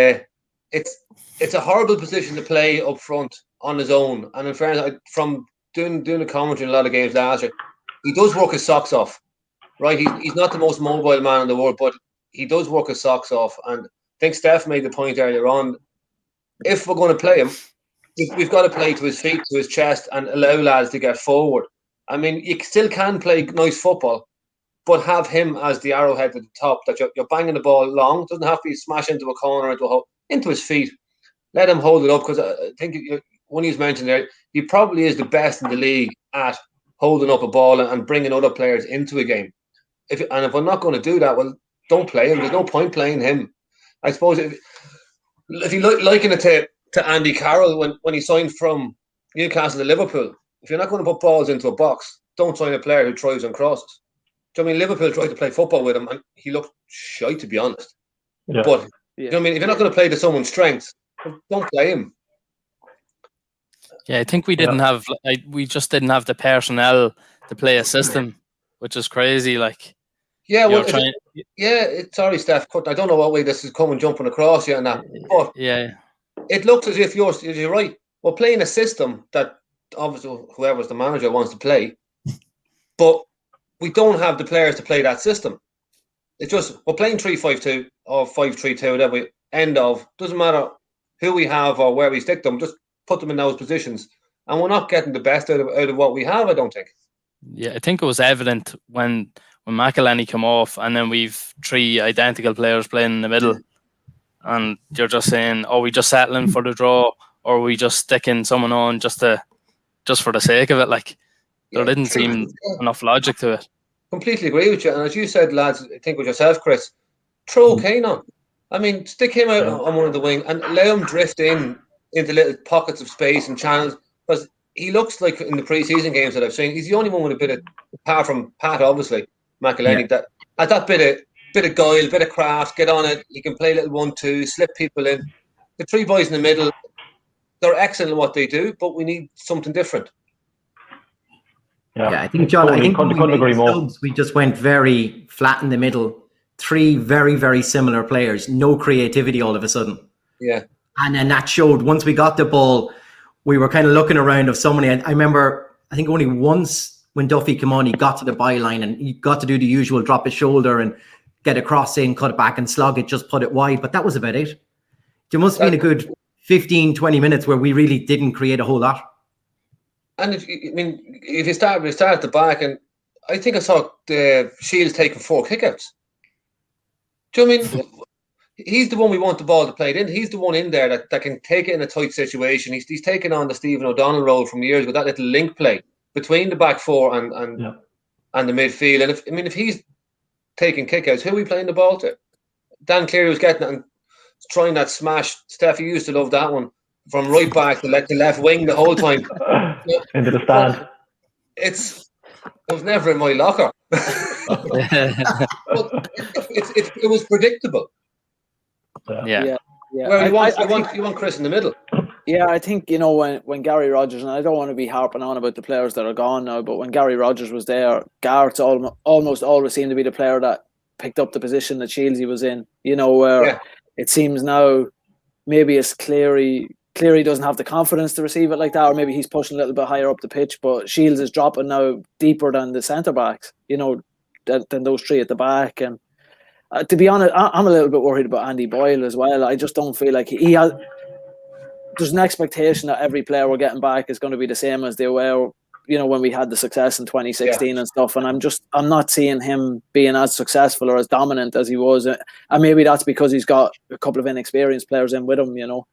it's a horrible position to play up front on his own. And in fairness, from doing the commentary in a lot of games last year, he does work his socks off. Right, he's not the most mobile man in the world, but he does work his socks off. And I think Steph made the point earlier on. If we're going to play him, we've got to play to his feet, to his chest, and allow lads to get forward. I mean, you still can play nice football, but have him as the arrowhead at the top, that you're banging the ball long. It doesn't have to be smashed into a corner, into his feet. Let him hold it up, because I think when he's mentioned there, he probably is the best in the league at holding up a ball and bringing other players into a game. If we're not going to do that, well, don't play him. There's no point playing him. I suppose if you liken it to Andy Carroll when he signed from Newcastle to Liverpool, if you're not going to put balls into a box, don't sign a player who throws and crosses. Do you know what I mean? Liverpool tried to play football with him, and he looked shy, to be honest. Yeah. But you know what I mean? If you're not going to play to someone's strengths, don't play him. Yeah, I think we just didn't have the personnel to play a system, which is crazy. Like, yeah, well, sorry, Steph. I don't know what way this is coming, jumping across you and that, but yeah, it looks as if you're right. We're playing a system that obviously whoever's the manager wants to play, but we don't have the players to play that system. It's just we're playing 3-5-2 or 5-3-2, whatever. End of. Doesn't matter who we have or where we stick them. Just put them in those positions, and we're not getting the best out of what we have, I don't think. Yeah, I think it was evident when McElhenney come off, and then we've three identical players playing in the middle, and you're just saying, "Oh, we just settling for the draw, or we just sticking someone on just for the sake of it." Like, there didn't seem enough logic to it. Completely agree with you, and as you said, lads, I think with yourself, Chris, throw Kane on. I mean, stick him out on one of the wing and let him drift into little pockets of space and channels, because he looks like in the pre-season games that I've seen, he's the only one with a bit of, apart from Pat, obviously, McElhenney, that at that bit of guile, bit of craft, get on it. He can play a little 1-2, slip people in. The three boys in the middle, they're excellent at what they do, but we need something different. Yeah, I think, John, couldn't agree more. We just went very flat in the middle. Three very, very similar players. No creativity all of a sudden. Yeah. And then that showed once we got the ball, we were kind of looking around of somebody. I remember, I think only once when Duffy came on, he got to the byline and he got to do the usual drop his shoulder and get a cross in, cut it back and slog it, just put it wide. But that was about it. There must have been a good 15, 20 minutes where we really didn't create a whole lot. And if you start at the back, and I think I saw Shields taking 4 kickouts. Do you know what I mean? He's the one we want the ball to play in. He's the one in there that can take it in a tight situation. He's taken on the Stephen O'Donnell role from years ago, that little link play between the back four and the midfield. And if he's taking kickouts, who are we playing the ball to? Dan Cleary was getting it and trying that smash. Steph, you used to love that one. From right back to the left wing the whole time. Into the stand. It was never in my locker. But it was predictable. Yeah. Where you want Chris in the middle. Yeah, I think, when Gary Rogers, and I don't want to be harping on about the players that are gone now, but when Gary Rogers was there, Garrett's almost always seemed to be the player that picked up the position that Shieldsy was in, where it seems now maybe it's Cleary doesn't have the confidence to receive it like that, or maybe he's pushing a little bit higher up the pitch, but Shields is dropping now deeper than the centre-backs, than those three at the back. And to be honest, I'm a little bit worried about Andy Boyle as well. I just don't feel like he has... There's an expectation that every player we're getting back is going to be the same as they were, when we had the success in 2016 and stuff. And I'm not seeing him being as successful or as dominant as he was. And maybe that's because he's got a couple of inexperienced players in with him, Well,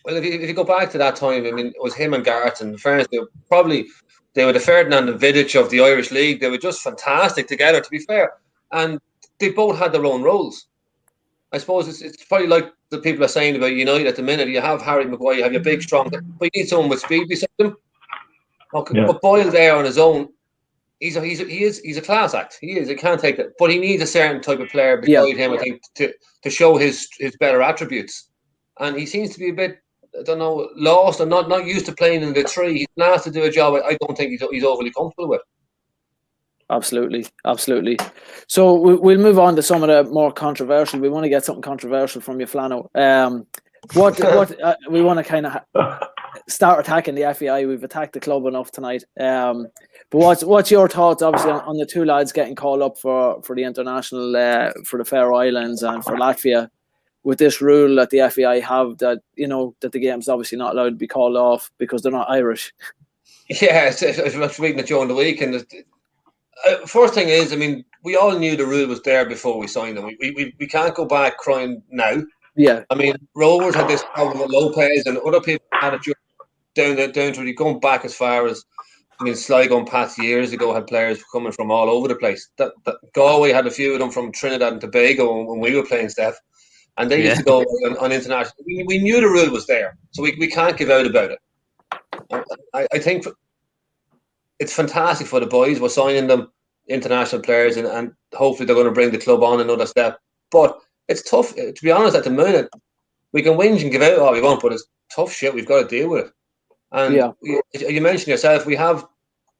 if you go back to that time, it was him and Garrett, and in fairness, they were the Ferdinand and Vidic of the Irish League. They were just fantastic together, to be fair. And they both had their own roles. I suppose it's probably like the people are saying about United at the minute. You have Harry Maguire, you have your big, strong, but you need someone with speed beside him. Okay, but Boyle there on his own, he's a class act. He is. He can't take that, but he needs a certain type of player beside him, I think, to show his better attributes. And he seems to be a bit, I don't know, lost and not used to playing in the three. He's been asked to do a job I don't think he's overly comfortable with. Absolutely. So we'll move on to some of the more controversial. We want to get something controversial from you, Flano. What we want to kind of start attacking the FAI. We've attacked the club enough tonight. But what's your thoughts, obviously, on the two lads getting called up for the international for the Faroe Islands and for Latvia, with this rule that the FAI have that that the game's obviously not allowed to be called off because they're not Irish. Yeah, I was reading it during the week, and first thing is, we all knew the rule was there before we signed them. We can't go back crying now. Yeah. Rovers had this problem with Lopez, and other people had it down to going back as far as, Sligo and Pats years ago had players coming from all over the place. That Galway had a few of them from Trinidad and Tobago when we were playing, Steph, and they used to go on international. We knew the rule was there, so we can't give out about it. I think it's fantastic for the boys. We're signing them international players, and hopefully they're going to bring the club on another step. But it's tough, to be honest. At the minute, we can whinge and give out all we want, but it's tough shit. We've got to deal with it. And you mentioned yourself, we have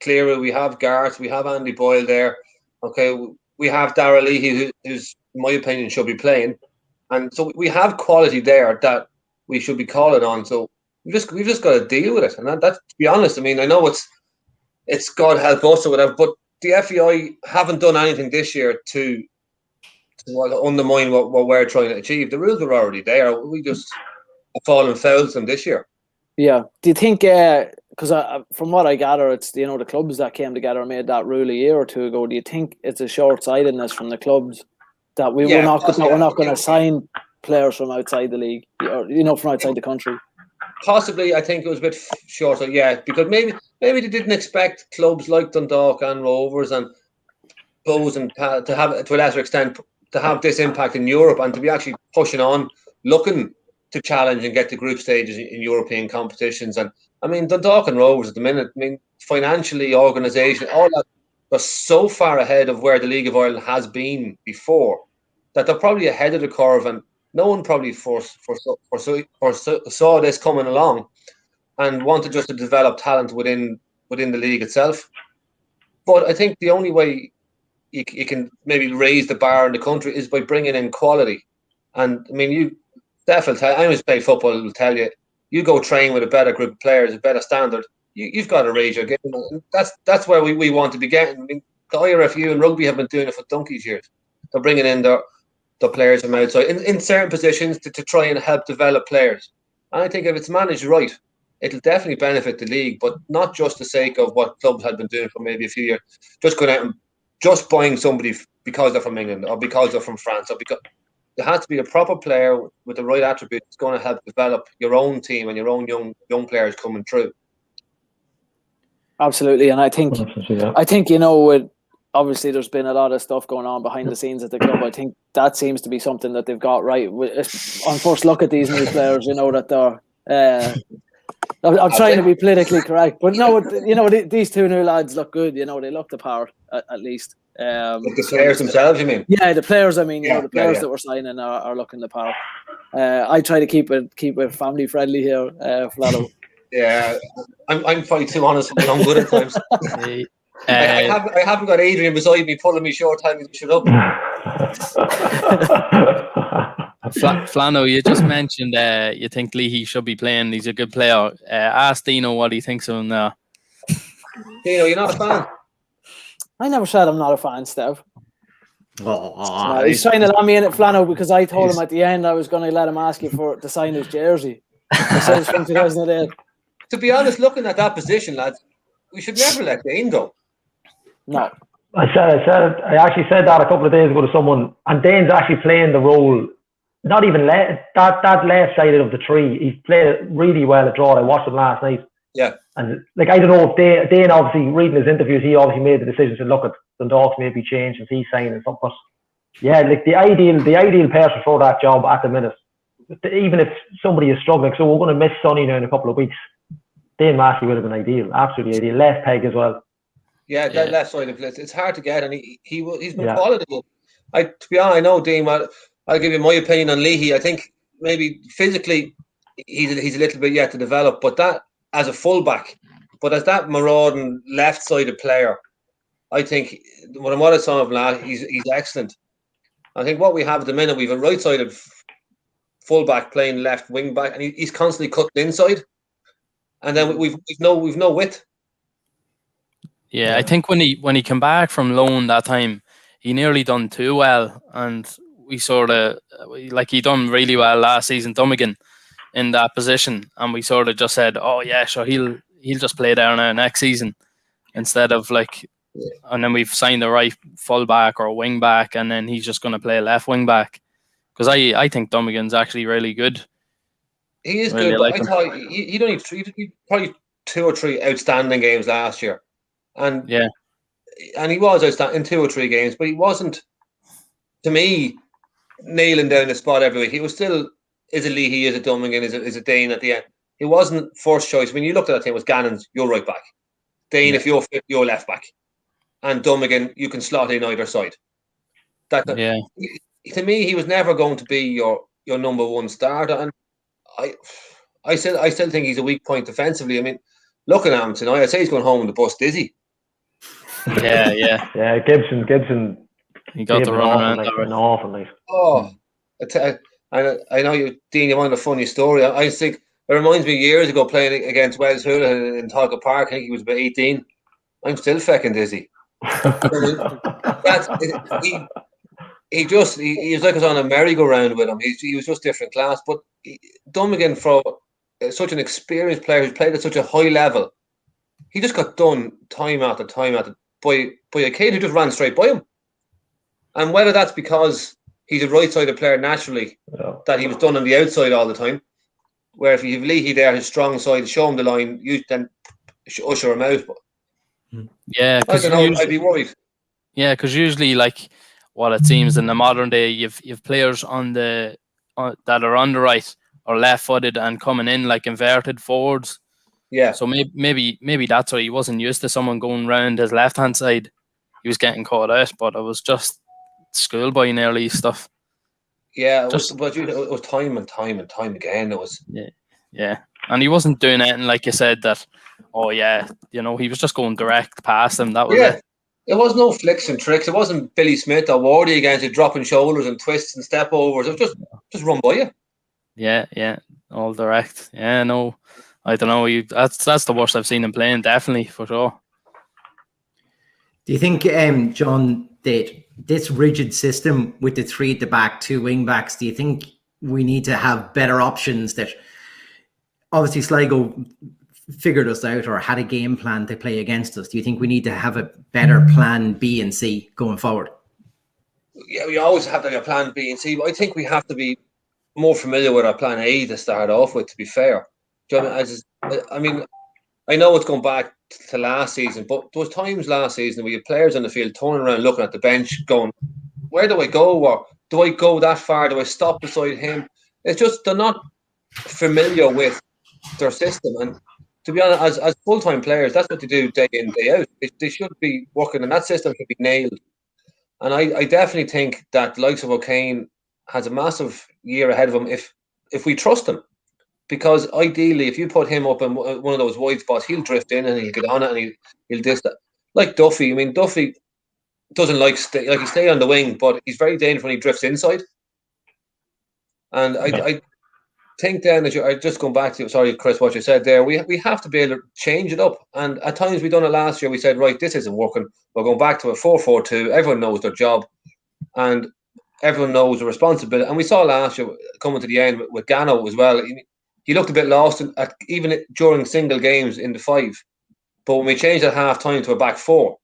Cleary, we have Garth, we have Andy Boyle there. Okay, we have Darragh Leahy, who's, in my opinion, should be playing. And so we have quality there that we should be calling on. So we've just got to deal with it. And that's, to be honest, I know it's God help us or whatever, but the FAI haven't done anything this year to undermine what we're trying to achieve. The rules are already there. We just have fallen foul to them this year. Yeah. Do you think, because from what I gather, it's the clubs that came together and made that rule a year or two ago. Do you think it's a short-sightedness from the clubs that we're not going to sign players from outside the league, or from outside the country? Possibly. I think it was a bit shorter, because maybe they didn't expect clubs like Dundalk and Rovers and Bows and to have, to a lesser extent, to have this impact in Europe and to be actually pushing on, looking to challenge and get to group stages in European competitions. And Dundalk and Rovers at the minute, financially, organisation, all that, are so far ahead of where the League of Ireland has been before that they're probably ahead of the curve, and no one probably saw this coming along and wanted just to develop talent within the league itself. But I think the only way you can maybe raise the bar in the country is by bringing in quality. And Steph will tell you, anyone who's played football will tell you, you go train with a better group of players, a better standard, you've got to raise your game. That's where we want to be getting. The IRFU and rugby have been doing it for donkey's years. They're bringing in the players from outside in certain positions to try and help develop players. And I think if it's managed right, it'll definitely benefit the league, but not just the sake of what clubs had been doing for maybe a few years. Just going out and just buying somebody because they're from England or because they're from France, or because there has to be a proper player with the right attributes that's going to help develop your own team and your own young players coming through. Absolutely, and I think with obviously there's been a lot of stuff going on behind the scenes at the club. I think that seems to be something that they've got right. On first look at these new players, that they're. I'm trying to be politically correct, but no, these two new lads look good. They look the part at least. The players themselves, you mean? Yeah, the players. I mean, the players that we're signing are looking the part. I try to keep it family friendly here, Flano. Yeah, I'm probably too honest, but I'm good at times. I haven't got Adrian beside me pulling me short, telling me to shut up. Flano, you just mentioned you think Leahy should be playing. He's a good player. Ask Dino what he thinks of him now. Dino, you're not a fan? I never said I'm not a fan, Steph. He's trying to let me in at Flano because I told him at the end I was going to let him ask you to sign his jersey. I said it's from 2008. To be honest, looking at that position, lads, we should never let Dane go. No. I actually said that a couple of days ago to someone, and Dane's actually playing the role. Not even that left side of the tree. He's played really well at draw. I watched him last night. Yeah. And I don't know if Dane obviously reading his interviews, he obviously made the decision to look at Dundalk maybe change if he's signing something. But yeah, the ideal person for that job at the minute. Even if somebody is struggling, so we're going to miss Sonny now in a couple of weeks. Dane Massey would have been ideal, absolutely ideal. Left peg as well. Yeah, that left side of it, it's hard to get, and he's been quality. To be honest, I know Dean. I'll give you my opinion on Leahy. I think maybe physically he's a little bit yet to develop, but that as a fullback, but as that marauding left-sided player, I think what I saw of him, he's excellent. I think what we have at the minute, we've a right-sided fullback playing left wing back, and he's constantly cutting inside, and then we've no width. Yeah, I think when he came back from loan that time, he nearly done too well, and we sort of he done really well last season, Dummigan, in that position, and we sort of just said, oh yeah, sure, he'll just play there now next season, instead of and then we've signed the right full back or wing back, and then he's just going to play left wing back, because I think Dummigan's actually really good. He is really good, but I thought he probably 2 or 3 outstanding games last year. And he was outstanding in 2 or 3 games, but he wasn't, to me, nailing down the spot every week. He was still, is it Leahy, is it Dummigan, is it Dane at the end? He wasn't first choice. When you looked at that team, it was Gannon's, you're right back. Dane, if you're fit, you're left back. And Dummigan, you can slot in either side. To me, he was never going to be your number one starter. And I still think he's a weak point defensively. I mean, looking at him tonight, I'd say he's going home on the bus dizzy. Yeah, Gibson. He got the run around. Awful night. Oh, I know you, Dean. You want a funny story? I think it reminds me years ago playing against Wells Houlihan in Talca Park. I think he was about 18. I'm still fucking dizzy. He was like I was on a merry-go-round with him. He was just different class. But Dummigan, for such an experienced player who's played at such a high level, he just got done time after time by a kid who just ran straight by him. And whether that's because he's a right-sided player naturally, that he was done on the outside all the time, where if you have Leahy there, his strong side, show him the line, you then usher him out. But yeah, because I'd be worried. Yeah, because usually, what it seems in the modern day, you've players that are on the right or left-footed and coming in like inverted forwards. Yeah. So maybe that's why he wasn't used to someone going round his left-hand side. He was getting caught out, but it was just schoolboy nearly stuff. Yeah, it was time and time and time again. It was. Yeah, and he wasn't doing anything like you said that. Oh yeah, he was just going direct past him. That was it. It was no flicks and tricks. It wasn't Billy Smith or Wardy against you dropping shoulders and twists and step overs. It was just run by you. Yeah, all direct. Yeah, no, I don't know. That's the worst I've seen him playing, definitely, for sure. Do you think, John, that this rigid system with the 3 at the back, 2 wing backs, do you think we need to have better options that obviously Sligo figured us out or had a game plan to play against us. Do you think we need to have a better plan B and C going forward? Yeah, we always have to have a plan B and C, but I think we have to be more familiar with our plan A to start off with, to be fair. Do you know what I mean? I know it's going back to last season, but there was times last season we had players on the field turning around looking at the bench going, where do I go? Or do I go that far? Do I stop beside him? It's just they're not familiar with their system. And to be honest, as full-time players, that's what they do day in, day out. They should be working, and that system should be nailed. And I definitely think that the likes of O'Kane has a massive year ahead of him if we trust him. Because ideally, if you put him up in one of those wide spots, he'll drift in and he'll get on it and he'll diss that. Like Duffy, I mean, Duffy doesn't he stay on the wing, but he's very dangerous when he drifts inside. And I think then that I just going back to, sorry, Chris, what you said there, we have to be able to change it up. And at times we done it last year. We said, right, this isn't working. We're going back to a 4-4-2. Everyone knows their job, and everyone knows the responsibility. And we saw last year coming to the end with Gano as well. He looked a bit lost even during single games in the 5. But when we changed at half time to a back 4,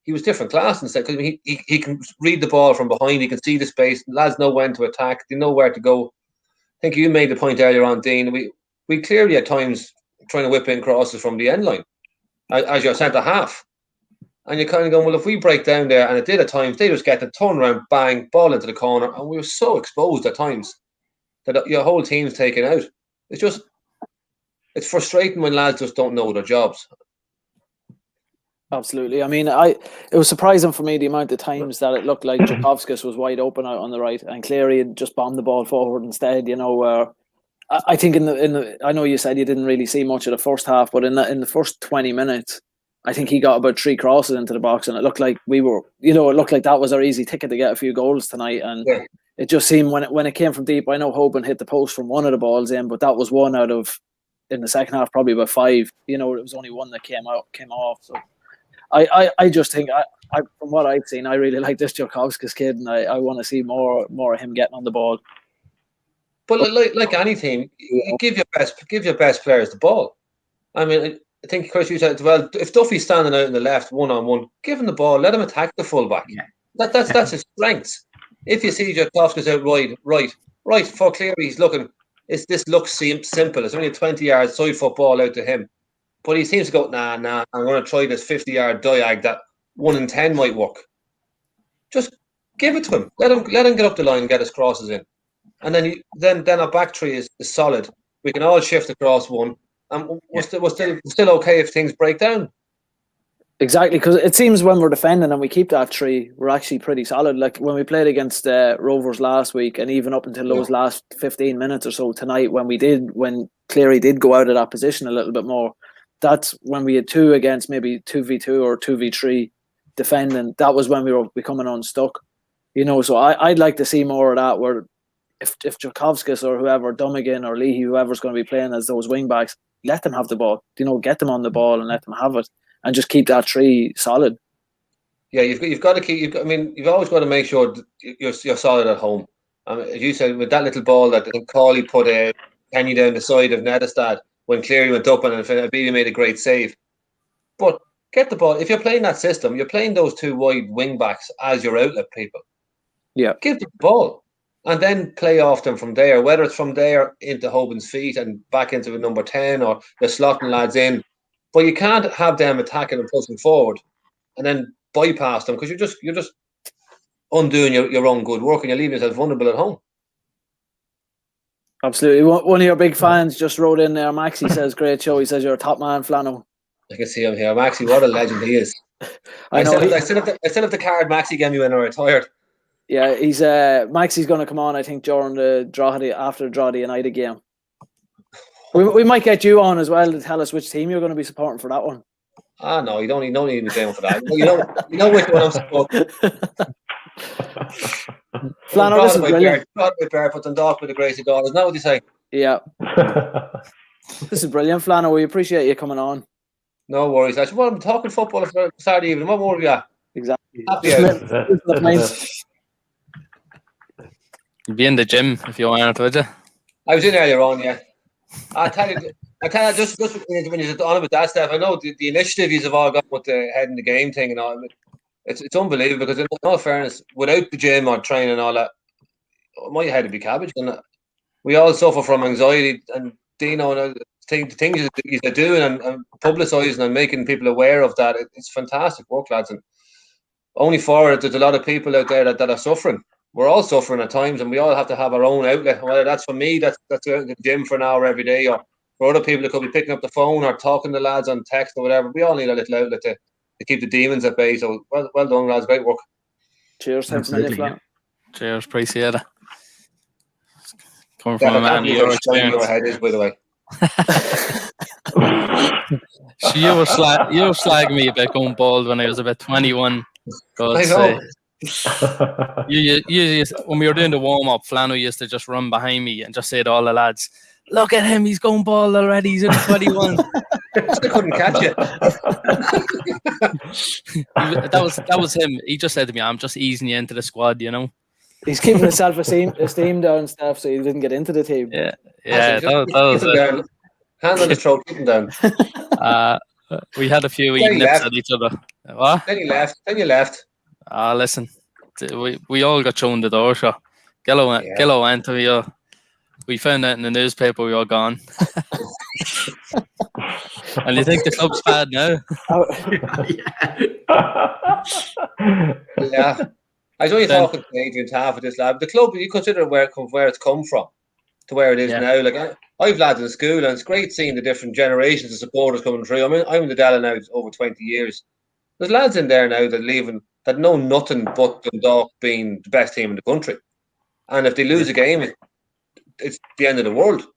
he was different class instead, because he can read the ball from behind. He can see the space. Lads know when to attack. They know where to go. I think you made the point earlier on, Dean. We clearly at times trying to whip in crosses from the end line as your centre half. And you're kind of going, well, if we break down there, and it did at times, they just get the turnaround, bang, ball into the corner. And we were so exposed at times that your whole team's taken out. It's frustrating when lads just don't know their jobs. Absolutely. I mean, it was surprising for me the amount of times that it looked like Jakovskis was wide open out on the right, and Cleary had just bombed the ball forward instead. You know, I think in the I know you said you didn't really see much of the first half, but in the first 20 minutes, I think he got about 3 crosses into the box, and it looked like it looked like that was our easy ticket to get a few goals tonight. And it just seemed when it came from deep, I know Hoban hit the post from one of the balls in, but that was one out of, in the second half, probably about 5. You know, it was only one that came off. So I just think from what I've seen, I really like this Jakovskis kid, and I want to see more of him getting on the ball. But like any team, you give your best players the ball. I mean, I think Chris, you said, well, if Duffy's standing out in the left 1-on-1, give him the ball, let him attack the fullback. Yeah. That's his strength. If you see Jakovskis out right for Cleary, he's looking. This looks simple. It's only a 20-yard side football out to him. But he seems to go, nah, I'm going to try this 50-yard diag that 1 in 10 might work. Just give it to him. Let him get up the line and get his crosses in. And then our back three is solid. We can all shift across one. And we're still okay if things break down. Exactly, because it seems when we're defending and we keep that 3, we're actually pretty solid. Like when we played against Rovers last week, and even up until those last 15 minutes or so tonight, when Cleary did go out of that position a little bit more, that's when we had 2 against maybe 2v2 or 2v3 defending. That was when we were becoming unstuck. You know, so I'd like to see more of that, where if Jakovskis or whoever, Dummigan or Leahy, whoever's going to be playing as those wing backs, let them have the ball. You know, get them on the ball and let them have it, and just keep that 3 solid. Yeah, you've got to keep. You've always got to make sure you're solid at home. As you said, with that little ball that I think Cawley put a penny down the side of Nedestad when Cleary went up and Abidi made a great save. But get the ball. If you're playing that system, you're playing those 2 wide wing backs as your outlet people. Yeah, give the ball. And then play off them from there, whether it's from there into Hoban's feet and back into the number 10 or the slotting lads in. But you can't have them attacking and pushing forward and then bypass them, because you're just undoing your own good work, and you're leaving yourself vulnerable at home. Absolutely. One of your big fans just wrote in there, Maxie says, great show. He says you're a top man, Flano. I can see him here. Maxie, what a legend he is. I still have the card Maxie gave me when I retired. Yeah, he's Maxie's going to come on, I think, during after the Drogheda United game. We might get you on as well to tell us which team you're going to be supporting for that one. No, you don't need me down for that. You know which one I'm supporting. Flano, this is brilliant. Barefoot Dundalk with the grace of God. Isn't that what you say? Yeah. This is brilliant, Flano. We appreciate you coming on. No worries. Well, I'm talking football for Saturday evening. What more have you got? Exactly. Happy out. You'd be in the gym if you wanted to, would you? I was in earlier on, yeah. I tell you, just when you're on about that stuff, I know the initiative you've all got with the head in the game thing and all. It's unbelievable because in all fairness, without the gym or training and all that, my head would be cabbage. And we all suffer from anxiety, and the things they're doing and publicising and making people aware of that. It's fantastic work, lads. And only for it, there's a lot of people out there that are suffering. We're all suffering at times, and we all have to have our own outlet. Whether that's for me, that's going to the gym for an hour every day, or for other people, it could be picking up the phone or talking to lads on text or whatever. We all need a little outlet to keep the demons at bay. So well done, lads. Great work. Cheers. Thanks a million for that. Cheers. Appreciate it. Coming from a man of your experience. Your head is, by the way. So you were slagging me about going bald when I was about 21. I know. You when we were doing the warm up, Flano used to just run behind me and just say to all the lads, "Look at him, he's going bald already. He's only 21." Still couldn't catch it. that was him. He just said to me, "I'm just easing you into the squad, you know." He's keeping his self-esteem down and stuff, so he didn't get into the team. Yeah. That was it. Hand on his throat, keep him down. We had a few nips at each other. What? Then you left. Listen, we all got shown the door, sure. Gillo went to we found out in the newspaper we were gone. And you think the club's bad now? Yeah. I was only talking to Adrian Taff at this lab. The club, you consider where it's come from to where it is now. Like I've lads in school, and it's great seeing the different generations of supporters coming through. I mean, I'm in the Della now over 20 years. There's lads in there now that know nothing but Dundalk being the best team in the country. And if they lose a game, it's the end of the world.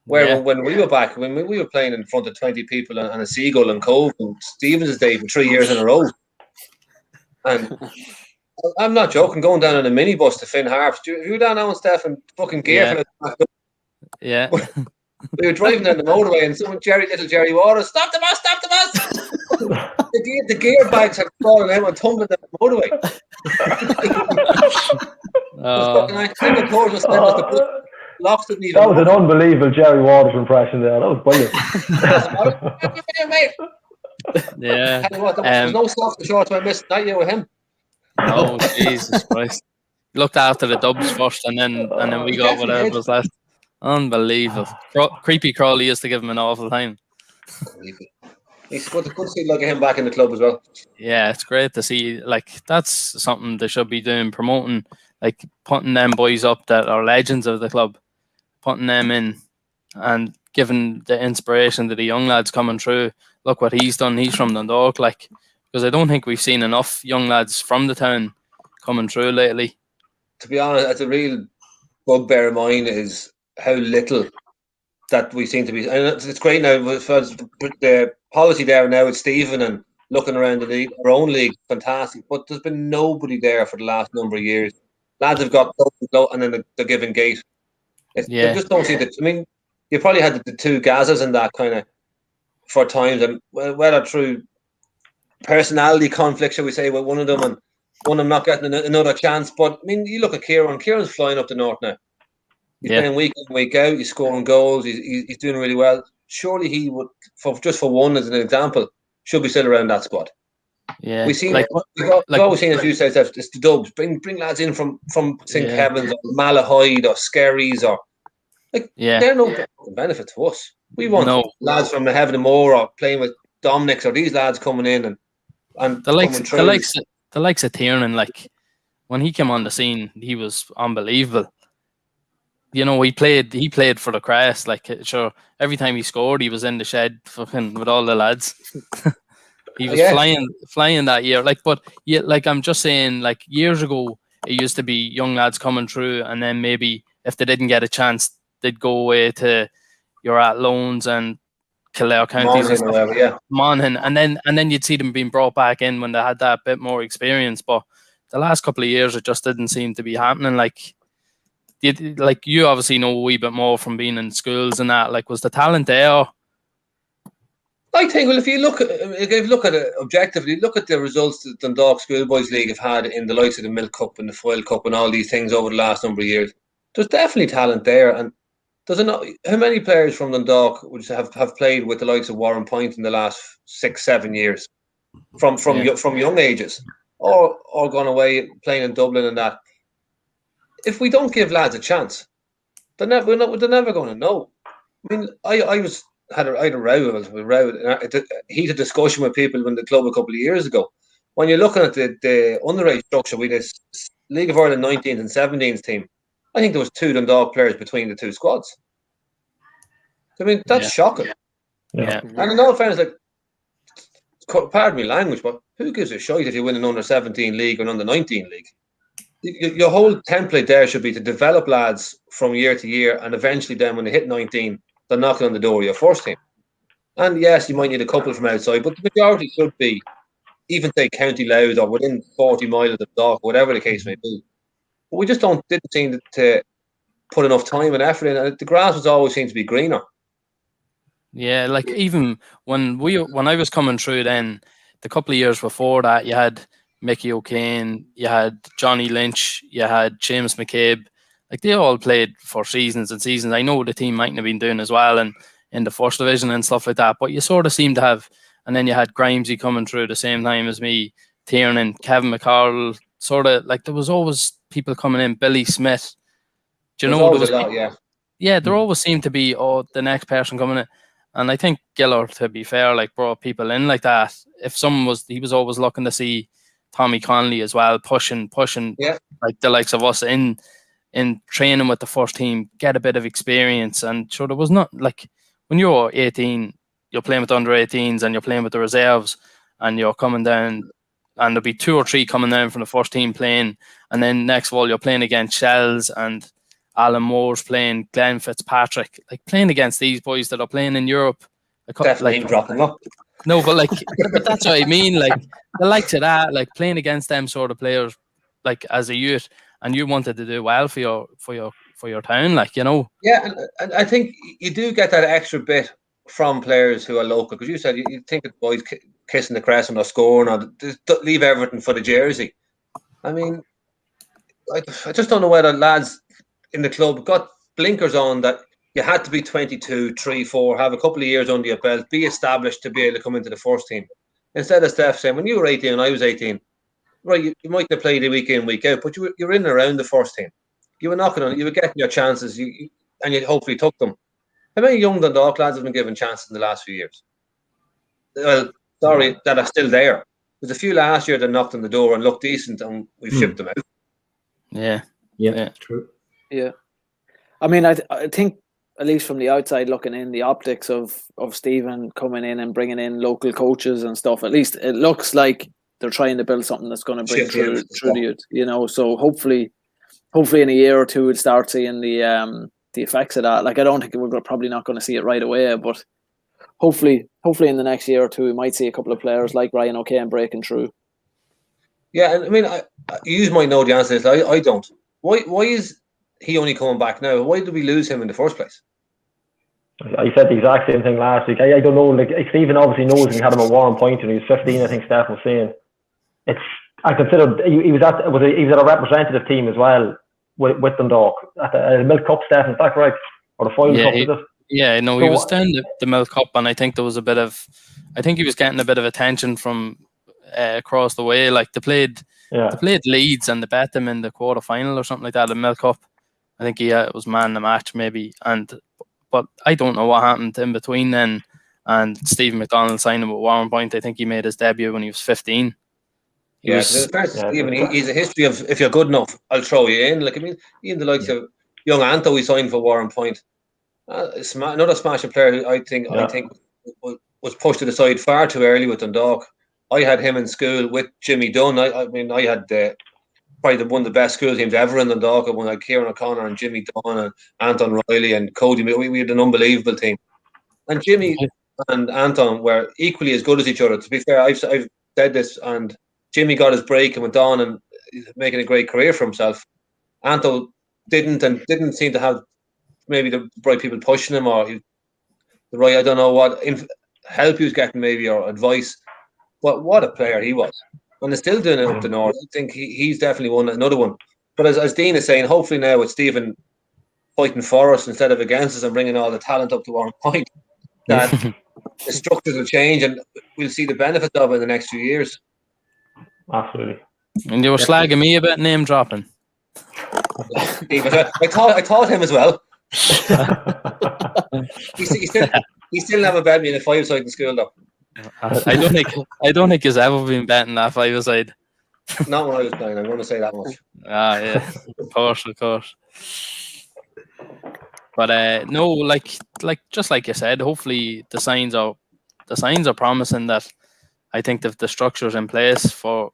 Where when we were back, when we were playing in front of 20 people and a Seagull and Cove and Stevens' Day for 3 years in a row. And I'm not joking, going down on a minibus to Finn Harps. You were down now and Steph and fucking gear for the Yeah. We were driving down the motorway and little Jerry Waters, stop the bus! the gear bags had fallen out and tumbling down the motorway. That was an unbelievable Jerry Waters impression there. That was brilliant. Yeah. There's no soft and shorts I missed that year with him. Oh, Jesus Christ. Looked after the dubs first and then we got whatever was left. Unbelievable. Creepy Crawley used to give him an awful time. It's good to see him back in the club as well. Yeah, it's great to see. Like, that's something they should be doing, promoting, like putting them boys up that are legends of the club, putting them in and giving the inspiration to the young lads coming through. Look what he's done. He's from Dundalk, like, because I don't think we've seen enough young lads from the town coming through lately. To be honest, it's a real bugbear of mine is how little that we seem to be. And it's great now for the policy there now with Stephen and looking around our own league, fantastic. But there's been nobody there for the last number of years. Lads have got and then they're giving gate. They just don't see that. I mean, you probably had the two Gazas and that kind of for times, and whether through personality conflict, shall we say, with one of them and one of them not getting another chance. But I mean, you look at Kieran. Kieran's flying up the north now. He's playing week in, week out. He's scoring goals. He's doing really well. Surely he would, for one as an example, should be still around that spot. Yeah, we've always seen, as you said, it's the dubs. Bring lads in from St. Kevin's or Malahide or Skerries or they're no benefit to us. We want lads from the Heaven and More or playing with Dominics or these lads coming in and the likes of Tiernan, like when he came on the scene, he was unbelievable. You know, he played for the Crest. Like, sure, every time he scored, he was in the shed fucking with all the lads. He was flying that year. Like, but yeah, like I'm just saying, like years ago, it used to be young lads coming through, and then maybe if they didn't get a chance, they'd go away to your Atlones and Kildare counties and stuff. Monaghan, and then you'd see them being brought back in when they had that bit more experience. But the last couple of years, it just didn't seem to be happening. Like you obviously know a wee bit more from being in schools and that. Like, was the talent there? I think, well, if you look at it objectively, look at the results that Dundalk Schoolboys League have had in the likes of the Milk Cup and the Foyle Cup and all these things over the last number of years. There's definitely talent there, and how many players from Dundalk would have played with the likes of Warren Point in the last 6-7 years, from young ages, or gone away playing in Dublin and that? If we don't give lads a chance, they're never going to know. I mean, I had a heated discussion with people in the club a couple of years ago. When you're looking at the underage structure with this League of Ireland 19s and 17s team, I think there was 2 Dundalk players between the 2 squads. I mean, that's shocking. Yeah. And in all fairness, pardon me language, but who gives a shite if you win an under 17 league or an under 19 league? Your whole template there should be to develop lads from year to year, and eventually then when they hit 19, they're knocking on the door of your first team. And yes, you might need a couple from outside, but the majority should be, even say County Louth or within 40 miles of the dock, whatever the case may be. But we just didn't seem to put enough time and effort in, and the grass was always seemed to be greener. Yeah, like even when I was coming through, then the couple of years before that, you had Mickey O'Kane, you had Johnny Lynch, you had James McCabe. Like they all played for seasons and seasons. I know the team mightn't have been doing as well and in the first division and stuff like that, but you sort of seem to have. And then you had Grimesy coming through the same time as me, Tiernan, Kevin McCarroll. Sort of like there was always people coming in. Billy Smith. Do you know there was a lot? Yeah, there always seemed to be the next person coming in. And I think Giller, to be fair, like brought people in like that. If someone he was always looking to see Tommy Connolly as well, pushing, like the likes of us in training with the first team, get a bit of experience. And sure, there was not like when you're 18, you're playing with under 18s and you're playing with the reserves, and you're coming down, and there'll be 2 or 3 coming down from the first team playing, and then next of all you're playing against Shells and Alan Moore's playing, Glenn Fitzpatrick, like playing against these boys that are playing in Europe. Definitely dropping up. No, but but that's what I mean. Like the likes of that, like playing against them sort of players, like as a youth, and you wanted to do well for your town, like you know. Yeah, and I think you do get that extra bit from players who are local, because you said you think of the boys kissing the crest when they're scoring, or leave everything for the jersey. I mean, I just don't know whether lads in the club got blinkers on that you had to be 22, 3, 4, have a couple of years under your belt, be established to be able to come into the first team. Instead of Steph saying, when you were 18 and I was 18, right, you might have played a week in, week out, but you were in and around the first team. You were knocking on, you were getting your chances, and you hopefully took them. How many young Dundalk lads have been given chances in the last few years? Well, sorry, that are still there. There's a few last year that knocked on the door and looked decent, and we've shipped them out. Yeah, true. Yeah, I mean, I think at least from the outside looking in, the optics of Stephen coming in and bringing in local coaches and stuff, at least it looks like they're trying to build something that's going to bring through the youth. You know, so hopefully in a year or two we'll start seeing the effects of that. Like I don't think we're probably not going to see it right away, but hopefully in the next year or two we might see a couple of players like Ryan O'Kane breaking through. Yeah, and I mean, you might know the answer to this. I don't. Why is he only coming back now? Why did we lose him in the first place? I said the exact same thing last week. I don't know. Like Stephen obviously knows we had him at Warren Point when he was 15. I think Steph was saying. I considered he was at a representative team as well with Dundalk at the Milk Cup. Steph, is that correct? Or the final cup? Is it? Yeah, no, he was down the Milk Cup, and I think there was I think he was getting a bit of attention from across the way. Like they played Leeds and they bet them in the quarter final or something like that. The Milk Cup. I think he was man the match maybe, but I don't know what happened in between then. And Stephen McDonald signed him with Warren Point. I think he made his debut when he was 15. Stephen, he's a history of if you're good enough, I'll throw you in. Like I mean, even the likes of young Anto, we signed for Warren Point. Another smashing player who I think was pushed to the side far too early with Dundalk. I had him in school with Jimmy Dunn. I mean, I had probably one of the best school teams ever in Dundalk. When I had Kieran O'Connor and Jimmy Dunn and Anton Riley and Cody. We had an unbelievable team. And Jimmy and Anton were equally as good as each other. To be fair, I've said this, and Jimmy got his break and went on and making a great career for himself. Anton didn't seem to have maybe the right people pushing him or the right, I don't know what help he was getting maybe or advice. But what a player he was. And he's still doing it up the north. I think he's definitely another one. But as Dean is saying, hopefully now with Stephen fighting for us instead of against us and bringing all the talent up to our point, that the structures will change and we'll see the benefits of it in the next few years. Absolutely. And you were slagging me about name dropping. I taught him as well. He still never bet me in a 5-side in school though. I don't think he's ever been betting that 5-a-side. Not when I was playing. I'm going to say that much. Yeah, of course. But no, like just like you said, hopefully the signs are promising that I think that the structure's in place for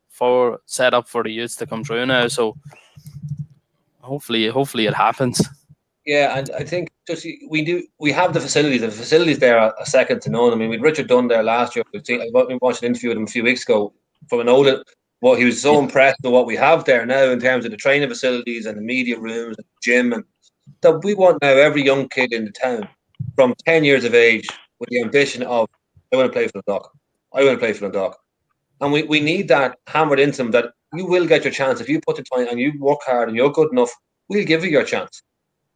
set up for the youths to come through now. So hopefully it happens. Yeah, and I think just we have the facilities. The facilities there are second to none. I mean, with Richard Dunn there last year, I watched an interview with him a few weeks ago from an old. Well, he was so impressed with what we have there now in terms of the training facilities and the media rooms and the gym, and that we want now every young kid in the town from 10 years of age with the ambition of, I want to play for Dundalk. I want to play for Dundalk. And we need that hammered into them that you will get your chance. If you put the time and you work hard and you're good enough, we'll give you your chance.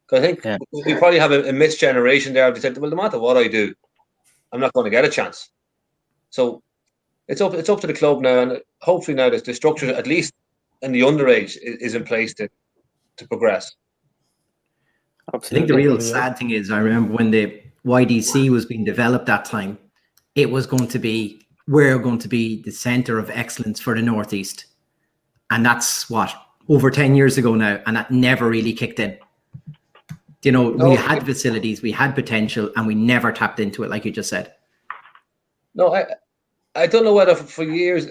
Because I think we probably have a missed generation there. They said, well, no matter what I do, I'm not going to get a chance. So it's up to the club now, and hopefully now the structure, at least in the underage, is in place to progress. Absolutely. I think the real sad thing is, I remember when the YDC was being developed that time, it was going to be, we're going to be the centre of excellence for the Northeast. And that's over 10 years ago now, and that never really kicked in. You know, we had facilities, we had potential, and we never tapped into it, like you just said. No, I don't know whether for years,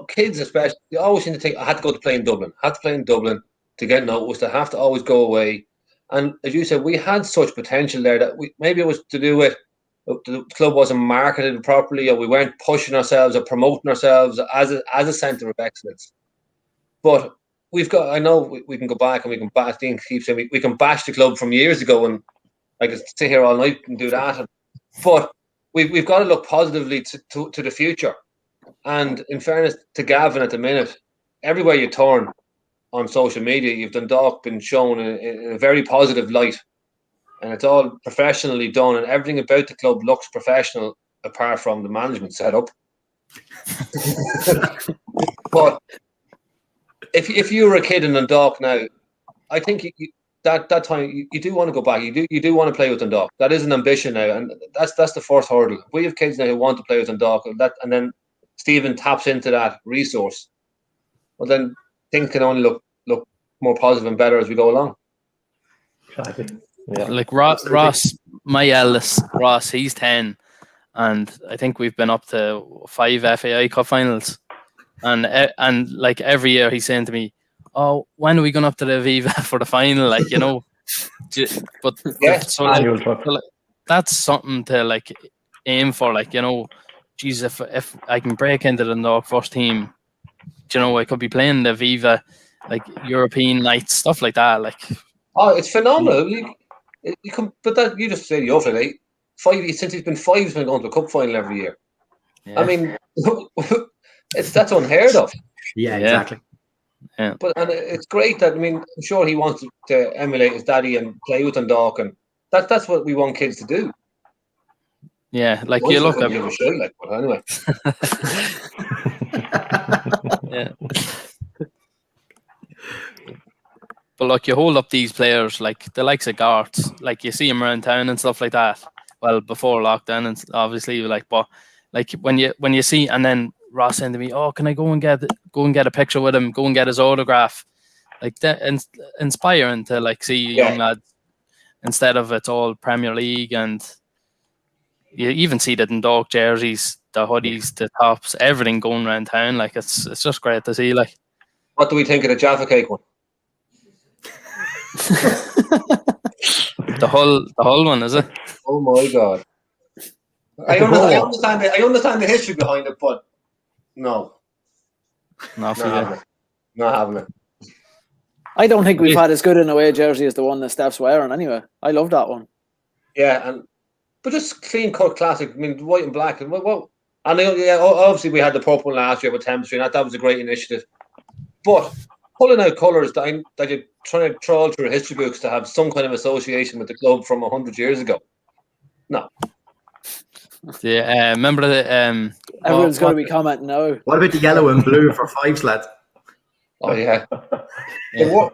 kids especially, they always seem to think, I had to go to play in Dublin. I had to play in Dublin to get noticed. I have to always go away. And as you said, we had such potential there that maybe it was to do with the club wasn't marketed properly, or we weren't pushing ourselves or promoting ourselves as a centre of excellence. But we've got, I know we can go back and we can bash, Dean keeps saying we can bash the club from years ago, and I could sit here all night and do that. But we've got to look positively to the future. And in fairness to Gavin at the minute, everywhere you turn on social media, you've Dundalk been shown in a very positive light. And it's all professionally done, and everything about the club looks professional apart from the management setup. But if you were a kid in Dundalk now, I think that time you do want to go back. You do want to play with Dundalk. That is an ambition now, and that's the first hurdle. We have kids now who want to play with Dundalk, and then Stephen taps into that resource. Well, then things can only look more positive and better as we go along. Exactly. Yeah. Like Ross, my eldest Ross, he's 10, and I think we've been up to 5 FAI Cup finals, and like every year he's saying to me, "Oh, when are we going up to the Aviva for the final?" Like, you know, but so like, that's something to like aim for. Like, you know, geez, if I can break into the Dundalk first team, you know, I could be playing the Aviva, like European nights, stuff like that. Like, oh, it's phenomenal. You can, but that you just said you're like 5 since he's been 5, he's been going to a cup final every year. Yeah. I mean, that's unheard of. Yeah, exactly. Yeah. But and it's great that, I mean, I'm sure he wants to emulate his daddy and play with Dundalk, and that's what we want kids to do. Yeah, like you look at like, but anyway. Yeah. But look, you hold up these players like the likes of Garth, like you see them around town and stuff like that. Well, before lockdown, and obviously, like, but like when you see, and then Ross saying to me, "Oh, can I go and get a picture with him? Go and get his autograph." Like that, inspiring to like see young lads instead of it's all Premier League, and you even see the Dundalk jerseys, the hoodies, the tops, everything going around town. Like it's just great to see. Like, what do we think of the Jaffa Cake one? the whole one, is it? Oh my God! I understand the history behind it, but no, not having it. I don't think we've had as good an away jersey as the one that Steph's wearing. Anyway, I love that one. Yeah, but just clean cut classic. I mean, white and black, and well, and obviously we had the purple last year with Tempestry, and that was a great initiative. But pulling out colours that trying to trawl through history books to have some kind of association with the club from 100 years ago. No. Yeah, remember the Everyone's going to be commenting now. What about the yellow and blue for fives, lads? Oh yeah. Yeah.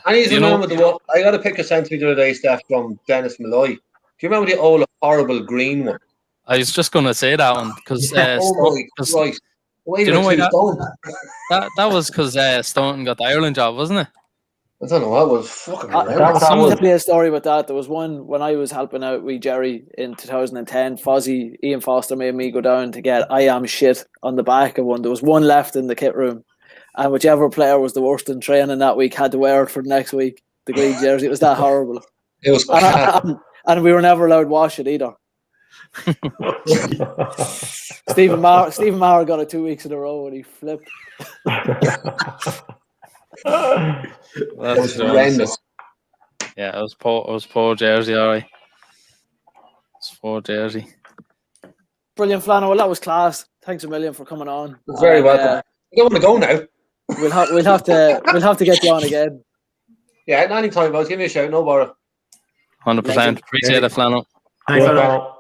I need to Do you know- remember the one. I got a picture sent to me the other day, Steph, from Dennis Malloy. Do you remember the old horrible green one? I was just going to say that one because Oh my Christ! Do you know why that was because Staunton got the Ireland job, wasn't it? I don't know what was fucking. that was- I'll tell you a story about that. There was one when I was helping out with Jerry in 2010. Fozzie, Ian Foster made me go down to get I am shit on the back of one. There was one left in the kit room, and whichever player was the worst in training that week had to wear it for the next week. The green jersey. It was that horrible. It was. And we were never allowed to wash it either. Stephen Maher got it 2 weeks in a row and he flipped. It was horrendous. Yeah, it was poor jersey, alright. It's poor jersey. Brilliant, Flano. Well, that was class. Thanks a million for coming on. Very welcome. I don't want to go now. We'll have to get you on again. Yeah, at any time, guys, give me a shout. No bother. 100%. Appreciate it, Flannel. Thanks, fella.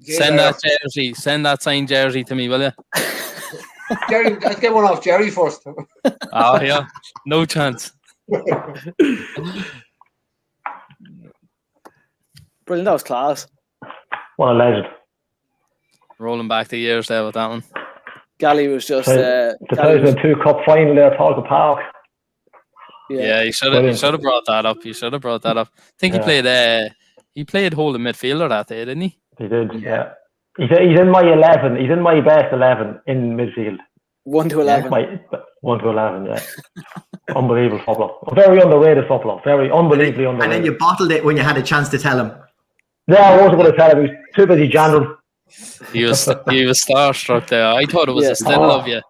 Send that signed jersey to me, will you? Jerry, let's get one off Jerry first. Oh yeah, no chance. Brilliant, that was class. What a legend. Rolling back the years there with that one. Gally was just the 2002 Cup final there at Talca Park. Yeah, you should have brought that up. I think he played holding midfielder that day, didn't he? He did, yeah. He's in my 11. He's in my best 11 in midfield. 1 to 11. 1 to 11, yeah. Unbelievable footballer. Very underrated footballer. Very unbelievably underrated. And then you bottled it when you had a chance to tell him. Yeah, I wasn't going to tell him. He was too busy jandering. He was starstruck there. I thought it was a still of you.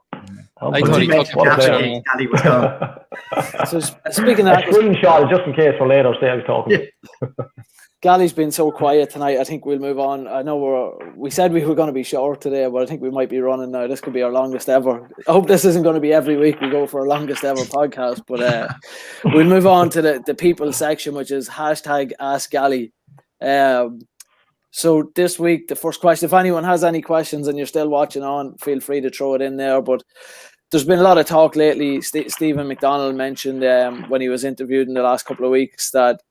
I thought he took a picture. Gally was gone. So speaking of a screenshot just in case for later. Say I was talking. Gally's been so quiet tonight. I think we'll move on. I know we said we were going to be short today, but I think we might be running now. This could be our longest ever. I hope this isn't going to be every week we go for our longest ever podcast. But we'll move on to the people section, which is #AskGally. So this week, the first question, if anyone has any questions and you're still watching on, feel free to throw it in there. But there's been a lot of talk lately. Stephen McDonnell mentioned when he was interviewed in the last couple of weeks that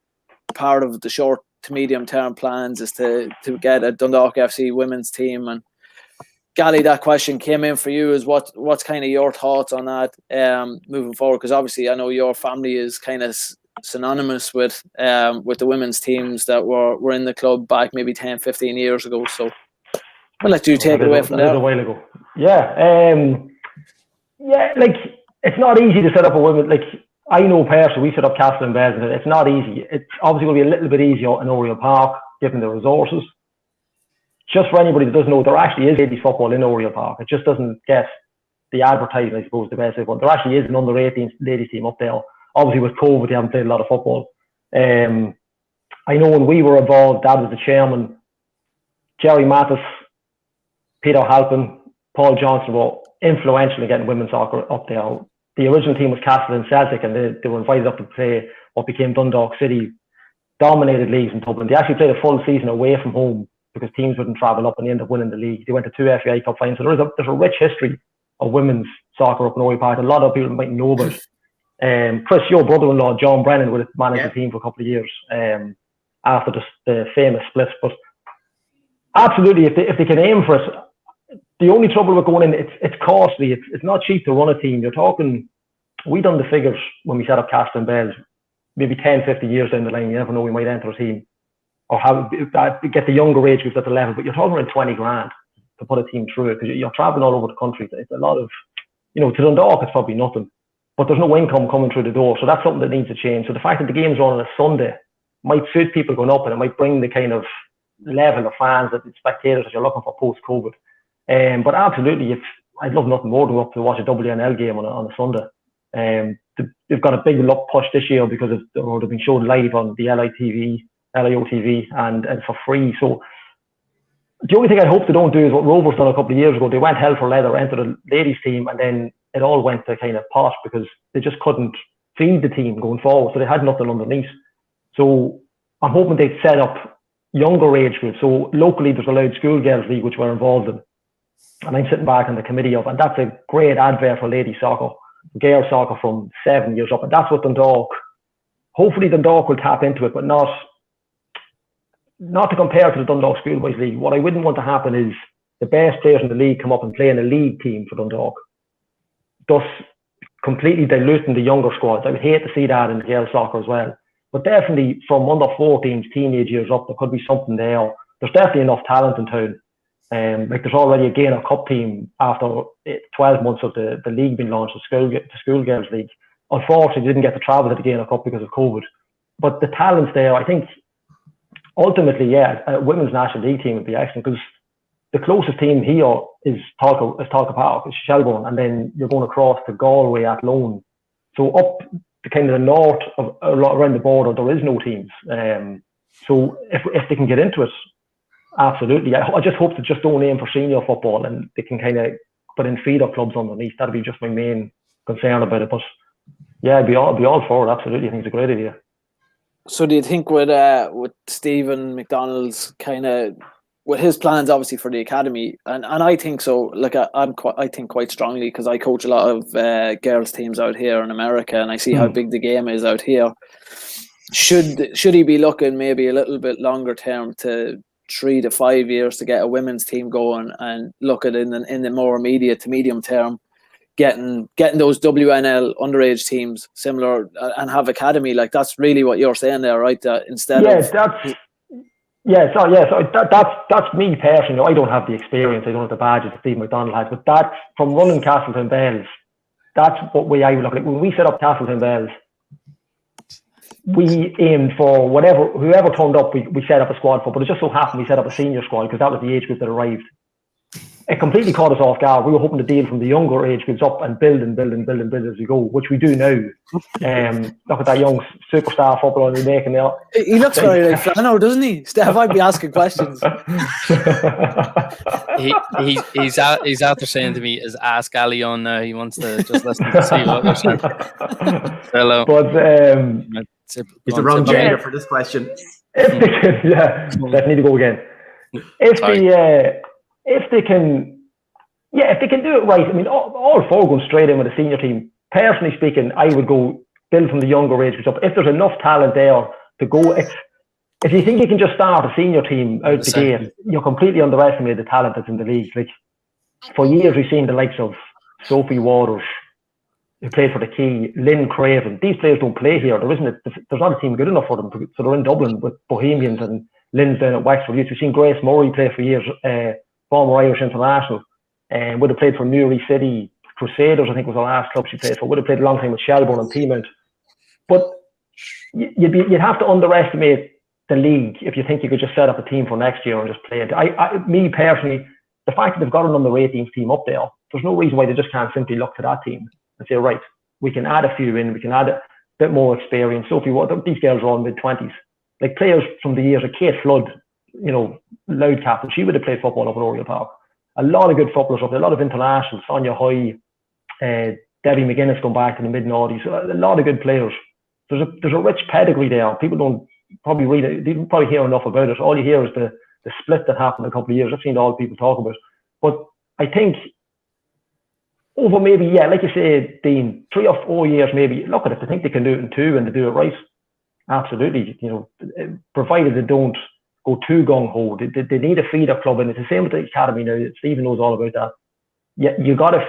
part of the short to medium term plans is to get a Dundalk FC women's team. And Gally, that question came in for you. Is what's kind of your thoughts on that moving forward? Because obviously I know your family is kind of synonymous with the women's teams that were in the club back maybe 10, 15 years ago. So I'll let you take it away from there. A while ago. Yeah. Like it's not easy to set up a women. Like I know personally, we set up Castle and Bells, and it's not easy. It's obviously going to be a little bit easier in Oriel Park, given the resources. Just for anybody that doesn't know, there actually is ladies football in Oriel Park. It just doesn't get the advertising, I suppose, the best way. But there actually is an under-18 ladies team up there. Obviously, with COVID, they haven't played a lot of football. I know when we were involved, Dad was the chairman. Jerry Mattis, Peter Halpin, Paul Johnson were influential in getting women's soccer up there. The original team was Castle and Celtic, and they were invited up to play what became Dundalk City, dominated leagues in Dublin. They actually played a full season away from home because teams wouldn't travel up, and they ended up winning the league. They went to 2 FAI Cup finals. So there's a rich history of women's soccer up in Oriel Park. A lot of people might know about it. Chris, your brother-in-law, John Brennan, would have managed the team for a couple of years after the famous split. But absolutely, if they can aim for it, the only trouble with going in, it's costly. It's not cheap to run a team. You're talking, we done the figures when we set up Castle and Bells, maybe 10, 50 years down the line. You never know, we might enter a team or get the younger age groups at the level. But you're talking around 20 grand to put a team through it because you're traveling all over the country. It's a lot of, to Dundalk, it's probably nothing. But there's no income coming through the door. So that's something that needs to change. So the fact that the game's on a Sunday might suit people going up, and it might bring the kind of level of fans, that the spectators that you're looking for post-COVID. But absolutely, I'd love nothing more than go up to watch a WNL game on a Sunday. They've got a big push this year because they've been shown live on the LIO TV and for free. So the only thing I hope they don't do is what Rover's done a couple of years ago. They went hell for leather, entered a ladies team, and then it all went to kind of pot because they just couldn't feed the team going forward. So they had nothing underneath. So I'm hoping they'd set up younger age groups. So locally, there's a Loud School Girls League, which we're involved in. And I'm sitting back on the committee of, and that's a great advert for ladies soccer, girls soccer from 7 years up. And that's what Dundalk, hopefully Dundalk will tap into it, but not to compare to the Dundalk Schoolboys League. What I wouldn't want to happen is the best players in the league come up and play in a league team for Dundalk, thus completely diluting the younger squads. I would hate to see that in girls soccer as well. But definitely from under 14s, teenage years up, there could be something there. There's definitely enough talent in town. Like there's already a Gaynor Cup team after 12 months of the league being launched, the School Girls League. Unfortunately, they didn't get to travel to the Gaynor Cup because of COVID. But the talent's there. I think ultimately, yeah, a women's national league team would be excellent, because the closest team here is Talca Park, it's Shelbourne, and then you're going across to Galway at Lone. So up to kind of the north of around the border, there is no teams. So if they can get into it, absolutely. I just hope they just don't aim for senior football and they can kind of put in feeder clubs underneath. That'd be just my main concern about it. But yeah, I'd be all for it. Absolutely, I think it's a great idea. So do you think with Stephen McDonald's kind of, with his plans obviously for the academy, and I think so, like I think quite strongly, because I coach a lot of girls teams out here in America, and I see how big the game is out here. Should he be looking maybe a little bit longer term to 3 to 5 years to get a women's team going, and look at in the more immediate to medium term getting those WNL underage teams similar and have academy? Like that's really what you're saying there, right? Instead of that's me personally. I don't have the experience, I don't have the badges that Steve McDonald has, but that's from running Castleton Bells. That's what I would look at. When we set up Castleton Bells, we aimed for whoever turned up, we set up a squad for, but it just so happened we set up a senior squad because that was the age group that arrived. It completely caught us off guard. We were hoping to deal from the younger age groups up and build as we go, which we do now. Look at that young superstar footballer we're making there. He looks very like Flano, doesn't he? Steph, I'd be asking questions. He's after saying to me, "Is Ask Ali on now?" He wants to just listen to see what we're saying. Hello. But he's the wrong gender for this question. If they can, let's need to go again. If they can do it right, I mean, all four going straight in with a senior team. Personally speaking, I would go build from the younger age groups up. If there's enough talent there to go, if you think you can just start a senior team out the gate, you're completely underestimated the talent that's in the league. Like for years, we've seen the likes of Sophie Waters, who played for the Key, Lynn Craven. These players don't play here. There's not a team good enough for them, so they're in Dublin with Bohemians, and Lynn's down at Wexford Youth. We've seen Grace Murray play for years. Former Irish international, and would have played for Newry City Crusaders, I think was the last club she played for. Would have played a long time with Shelbourne and Peamount. But you'd have to underestimate the league if you think you could just set up a team for next year and just play it. Me personally, the fact that they've got an under 18s team up there, there's no reason why they just can't simply look to that team and say, right, we can add a few in, we can add a bit more experience. Sophie, these girls are all mid-20s. Like players from the years of Kate Flood, Loud captain, she would have played football up at Oriel Park. A lot of good footballers up there, a lot of internationals, Sonia Hoy, Debbie McGuinness going back to the mid-noughties, a lot of good players. There's a rich pedigree there. People don't probably read it, they don't probably hear enough about it. All you hear is the split that happened a couple of years. I've seen all people talk about it. But I think over maybe, like you say, Dean, 3 or 4 years maybe, look at it, I think they can do it in 2 and they do it right. Absolutely, provided they don't go too gung-ho. They need a feeder club, and it's the same with the academy now. Stephen knows all about that. Yeah, you gotta.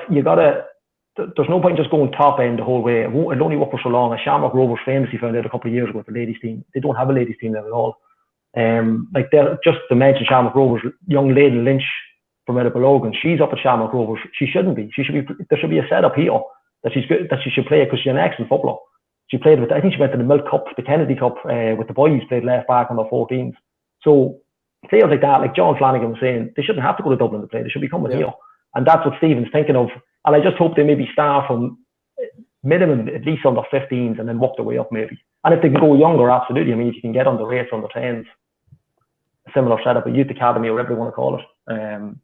There's no point just going top end the whole way. It'll only work for so long. As Shamrock Rovers famously found out a couple of years ago with the ladies team, they don't have a ladies team there at all. Like they're just to mention Shamrock Rovers, young Lady Lynch from Edinburgh, she's up at Shamrock Rovers. She shouldn't be. There should be a setup here that she's good, that she should play, because she's an excellent footballer. She played I think she went to the Milk Cup, the Kennedy Cup, with the boys, played left back on the 14s. So players like that, like John Flanagan was saying, they shouldn't have to go to Dublin to play. They should be coming here. And that's what Stephen's thinking of. And I just hope they maybe start from minimum at least under 15s and then work their way up maybe. And if they can go younger, absolutely. I mean, if you can get under 8s, under 10s, a similar setup, a youth academy or whatever you want to call it,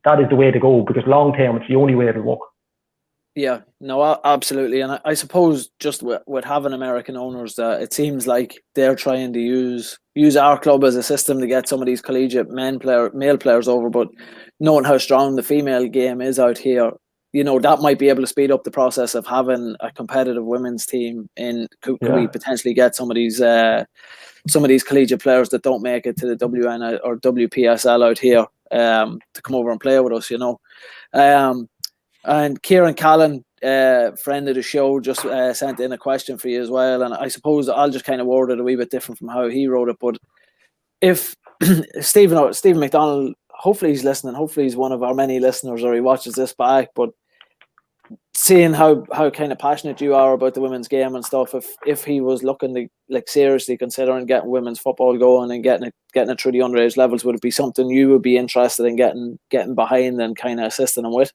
that is the way to go, because long term, it's the only way it'll work. Yeah, no, absolutely. And I suppose just with having American owners, that it seems like they're trying to use our club as a system to get some of these collegiate male players over. But knowing how strong the female game is out here, that might be able to speed up the process of having a competitive women's team. Could we potentially get some of these collegiate players that don't make it to the WN or WPSL out here to come over and play with us? And Kieran Callan, friend of the show, just sent in a question for you as well. And I suppose I'll just kind of word it a wee bit different from how he wrote it. But if Stephen McDonald, hopefully he's listening, hopefully he's one of our many listeners, or he watches this back. But seeing how kind of passionate you are about the women's game and stuff, if he was looking to seriously considering getting women's football going and getting it through the underage levels, would it be something you would be interested in getting behind and kind of assisting him with?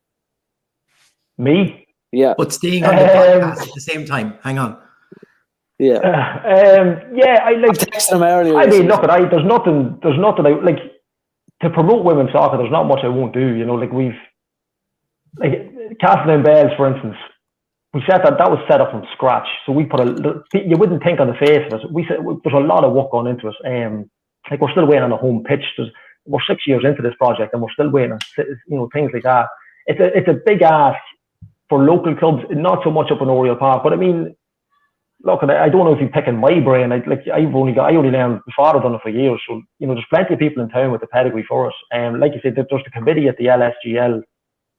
Me? Yeah. But staying on the podcast at the same time. Hang on. Yeah. I texted him earlier. I mean, look, there's nothing I like to promote women's soccer. There's not much I won't do. Castle and Bells, for instance. We said that was set up from scratch. So we put you wouldn't think on the face of it. We said there's a lot of work going into it. We're still waiting on a home pitch. We're 6 years into this project and we're still waiting on things like that. It's a big ask for local clubs, not so much up in Oriel Park, but I mean, look, I don't know if you're picking my brain. I only learned, my father done it for years, so there's plenty of people in town with the pedigree for us. Like you said, there's the committee at the LSGL,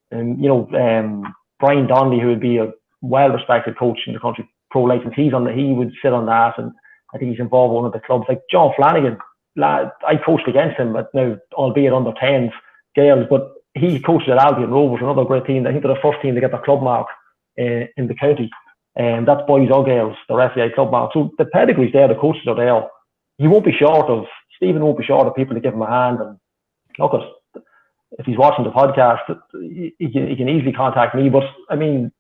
and Brian Donnelly, who would be a well-respected coach in the country, pro license. He would sit on that, and I think he's involved with one of the clubs. Like John Flanagan, I coached against him, but now albeit under 10s girls, but he coached at Albion Rovers, another great team. I think they're the first team to get the club mark in the county. That's boys or girls, the FAI club mark. So the pedigree's there, the coaches are there. Stephen won't be short of people to give him a hand. And look, if he's watching the podcast, he can easily contact me. But I mean,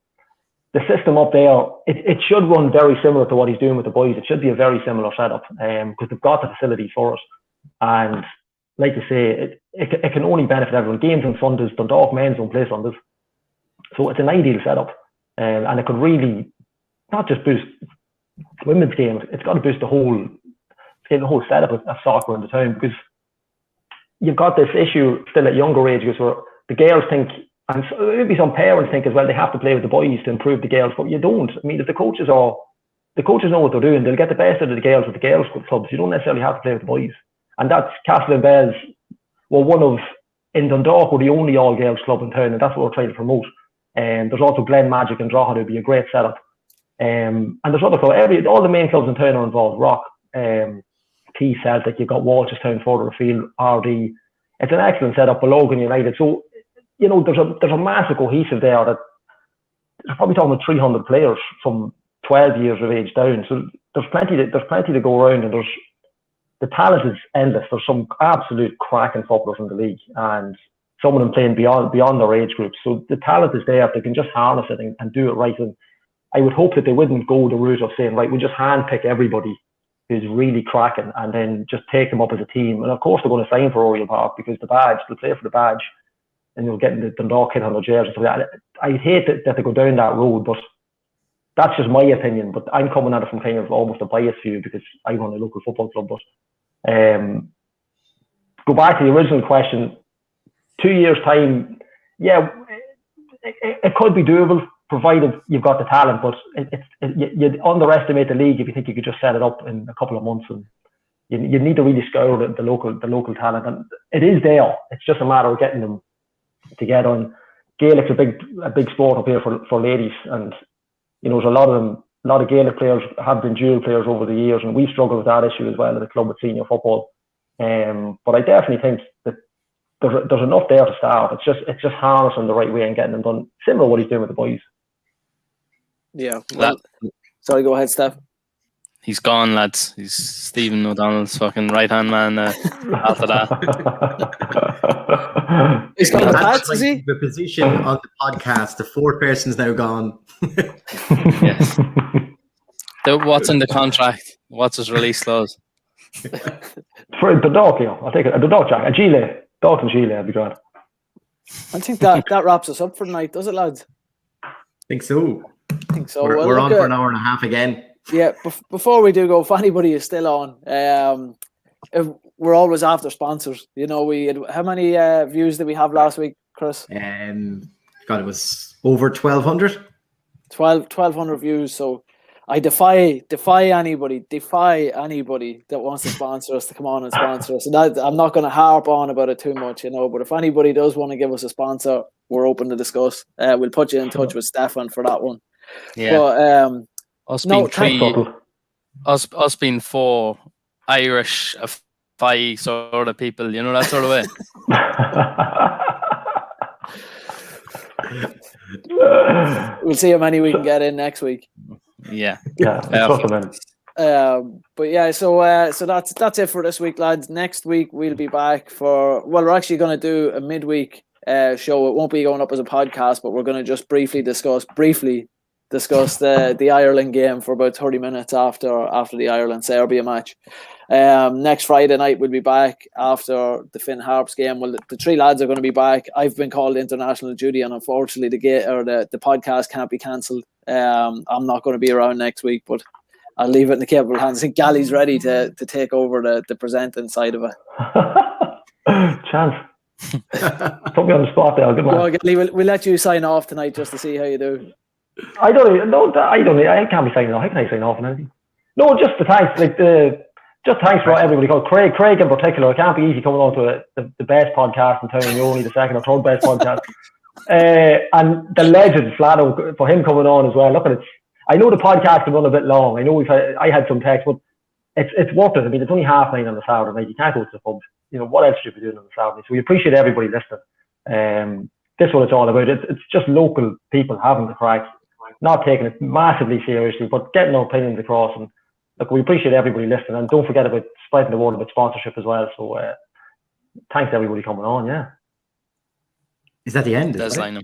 the system up there, it should run very similar to what he's doing with the boys. It should be a very similar setup because they've got the facilities for us. And like you say, it can only benefit everyone. Games on Sundays, Dundalk men's don't play Sundays. So it's an ideal setup. And it could really not just boost women's games, it's got to boost the whole setup of soccer in the town, because you've got this issue still at younger ages where the girls think, and maybe some parents think as well, they have to play with the boys to improve the girls, but you don't. I mean, if the coaches know what they're doing, they'll get the best out of the girls with the girls clubs. You don't necessarily have to play with the boys. And that's Castle and Bells in Dundalk, we're the only all-girls club in town, and that's what we're trying to promote. There's also Glen Magic and Drogheda, would be a great setup. And there's other clubs, all the main clubs in town are involved. Rock, T Celtic, you've got Walterstown further afield, RD. It's an excellent setup, Logan United. So, there's a massive cohesive there that they're probably talking about 300 players from 12 years of age down. So there's plenty to go around, and the talent is endless. There's some absolute cracking footballers in the league, and some of them playing beyond their age groups. So the talent is there. If they can just harness it and do it right. And I would hope that they wouldn't go the route of saying, right, we just handpick everybody who's really cracking and then just take them up as a team. And of course they're going to sign for Oriel Park because they'll play for the badge, and you'll get the Dundalk kit on their jersey. So I'd hate that they go down that road, but that's just my opinion. But I'm coming at it from kind of almost a biased view because I run a local football club. But go back to the original question. 2 years' time, yeah, it could be doable provided you've got the talent. But you'd underestimate the league if you think you could just set it up in a couple of months. And you need to really scour the local talent, and it is there. It's just a matter of getting them together. And Gaelic's a big sport up here for ladies, and there's a lot of Gaelic players have been dual players over the years, and we struggle with that issue as well at the club with senior football. But I definitely think that there's enough there to start. It's just harnessing the right way and getting them done, similar to what he's doing with the boys. Yeah. Well, sorry, go ahead, Steph. He's gone, lads. He's Stephen O'Donnell's fucking right-hand man after that. He's got the pads, is he? The position on the podcast, the fourth person's now gone. Yes. What's in the contract? What's his release clause? For the Dundalk, I'll take it. The Dundalk Jack, a Gile, Dalton Gile, I'd be glad. I think that wraps us up for tonight, does it, lads? think so. I think so. We're Well, on for an hour and a half again. Yeah, before we do go, if anybody is still on, if we're always after sponsors. You know, we had, how many views did we have last week, Chris? God, it was over 1,200. 1,200 views. So I defy anybody that wants to sponsor us to come on and sponsor us. And I'm not going to harp on about it too much, you know. But if anybody does want to give us a sponsor, we're open to discuss. We'll put you in touch with Stefan for that one. Yeah. But us being 4 Irish, 5 sort of people, you know, that sort of way. We'll see how many we can get in next week. Yeah. But yeah, so that's it for this week, lads. Next week we'll be back for we're actually going to do a midweek show. It won't be going up as a podcast, but we're going to just briefly discuss the Ireland game for about 30 minutes after the Ireland-Serbia match. Next Friday night we'll be back after the Finn Harps game. Well, the 3 lads are going to be back. I've been called international duty, and unfortunately the podcast can't be cancelled. I'm not going to be around next week, but I'll leave it in the capable hands. I think Gally's ready to take over the presenting side of it. Chance. Put me on the spot there. Good man. Well, Gally, we'll let you sign off tonight just to see how you do. I can't be signing off. How can I sign off on anything? No, just the thanks. Just thanks for everybody. Craig in particular. It can't be easy coming on to the best podcast in town. You're only the second or third best podcast. And the legend Flano, for him coming on as well. Look at it. I know the podcast can run a bit long. I know I had some text, but it's worth it. I mean, it's only 9:30 on the Saturday night. You can't go to the pub. You know, what else should you be doing on the Saturday? So we appreciate everybody listening. This is what it's all about. It's just local people having the crack, not taking it massively seriously, but getting our opinions across. And look, we appreciate everybody listening. And don't forget about spreading the word about sponsorship as well. So thanks to everybody coming on. Yeah. Is that the end? That's lineup.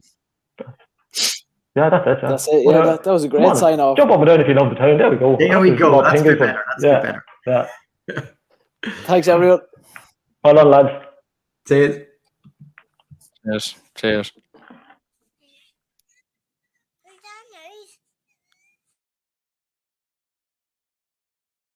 Yeah, that's it. Yeah. That's it. Yeah, that was a great sign off. Jump up and down if you love the town. There we go. There we go. That's a bit better. That's better. Yeah. Thanks, everyone. Well done, lads. Cheers. Cheers.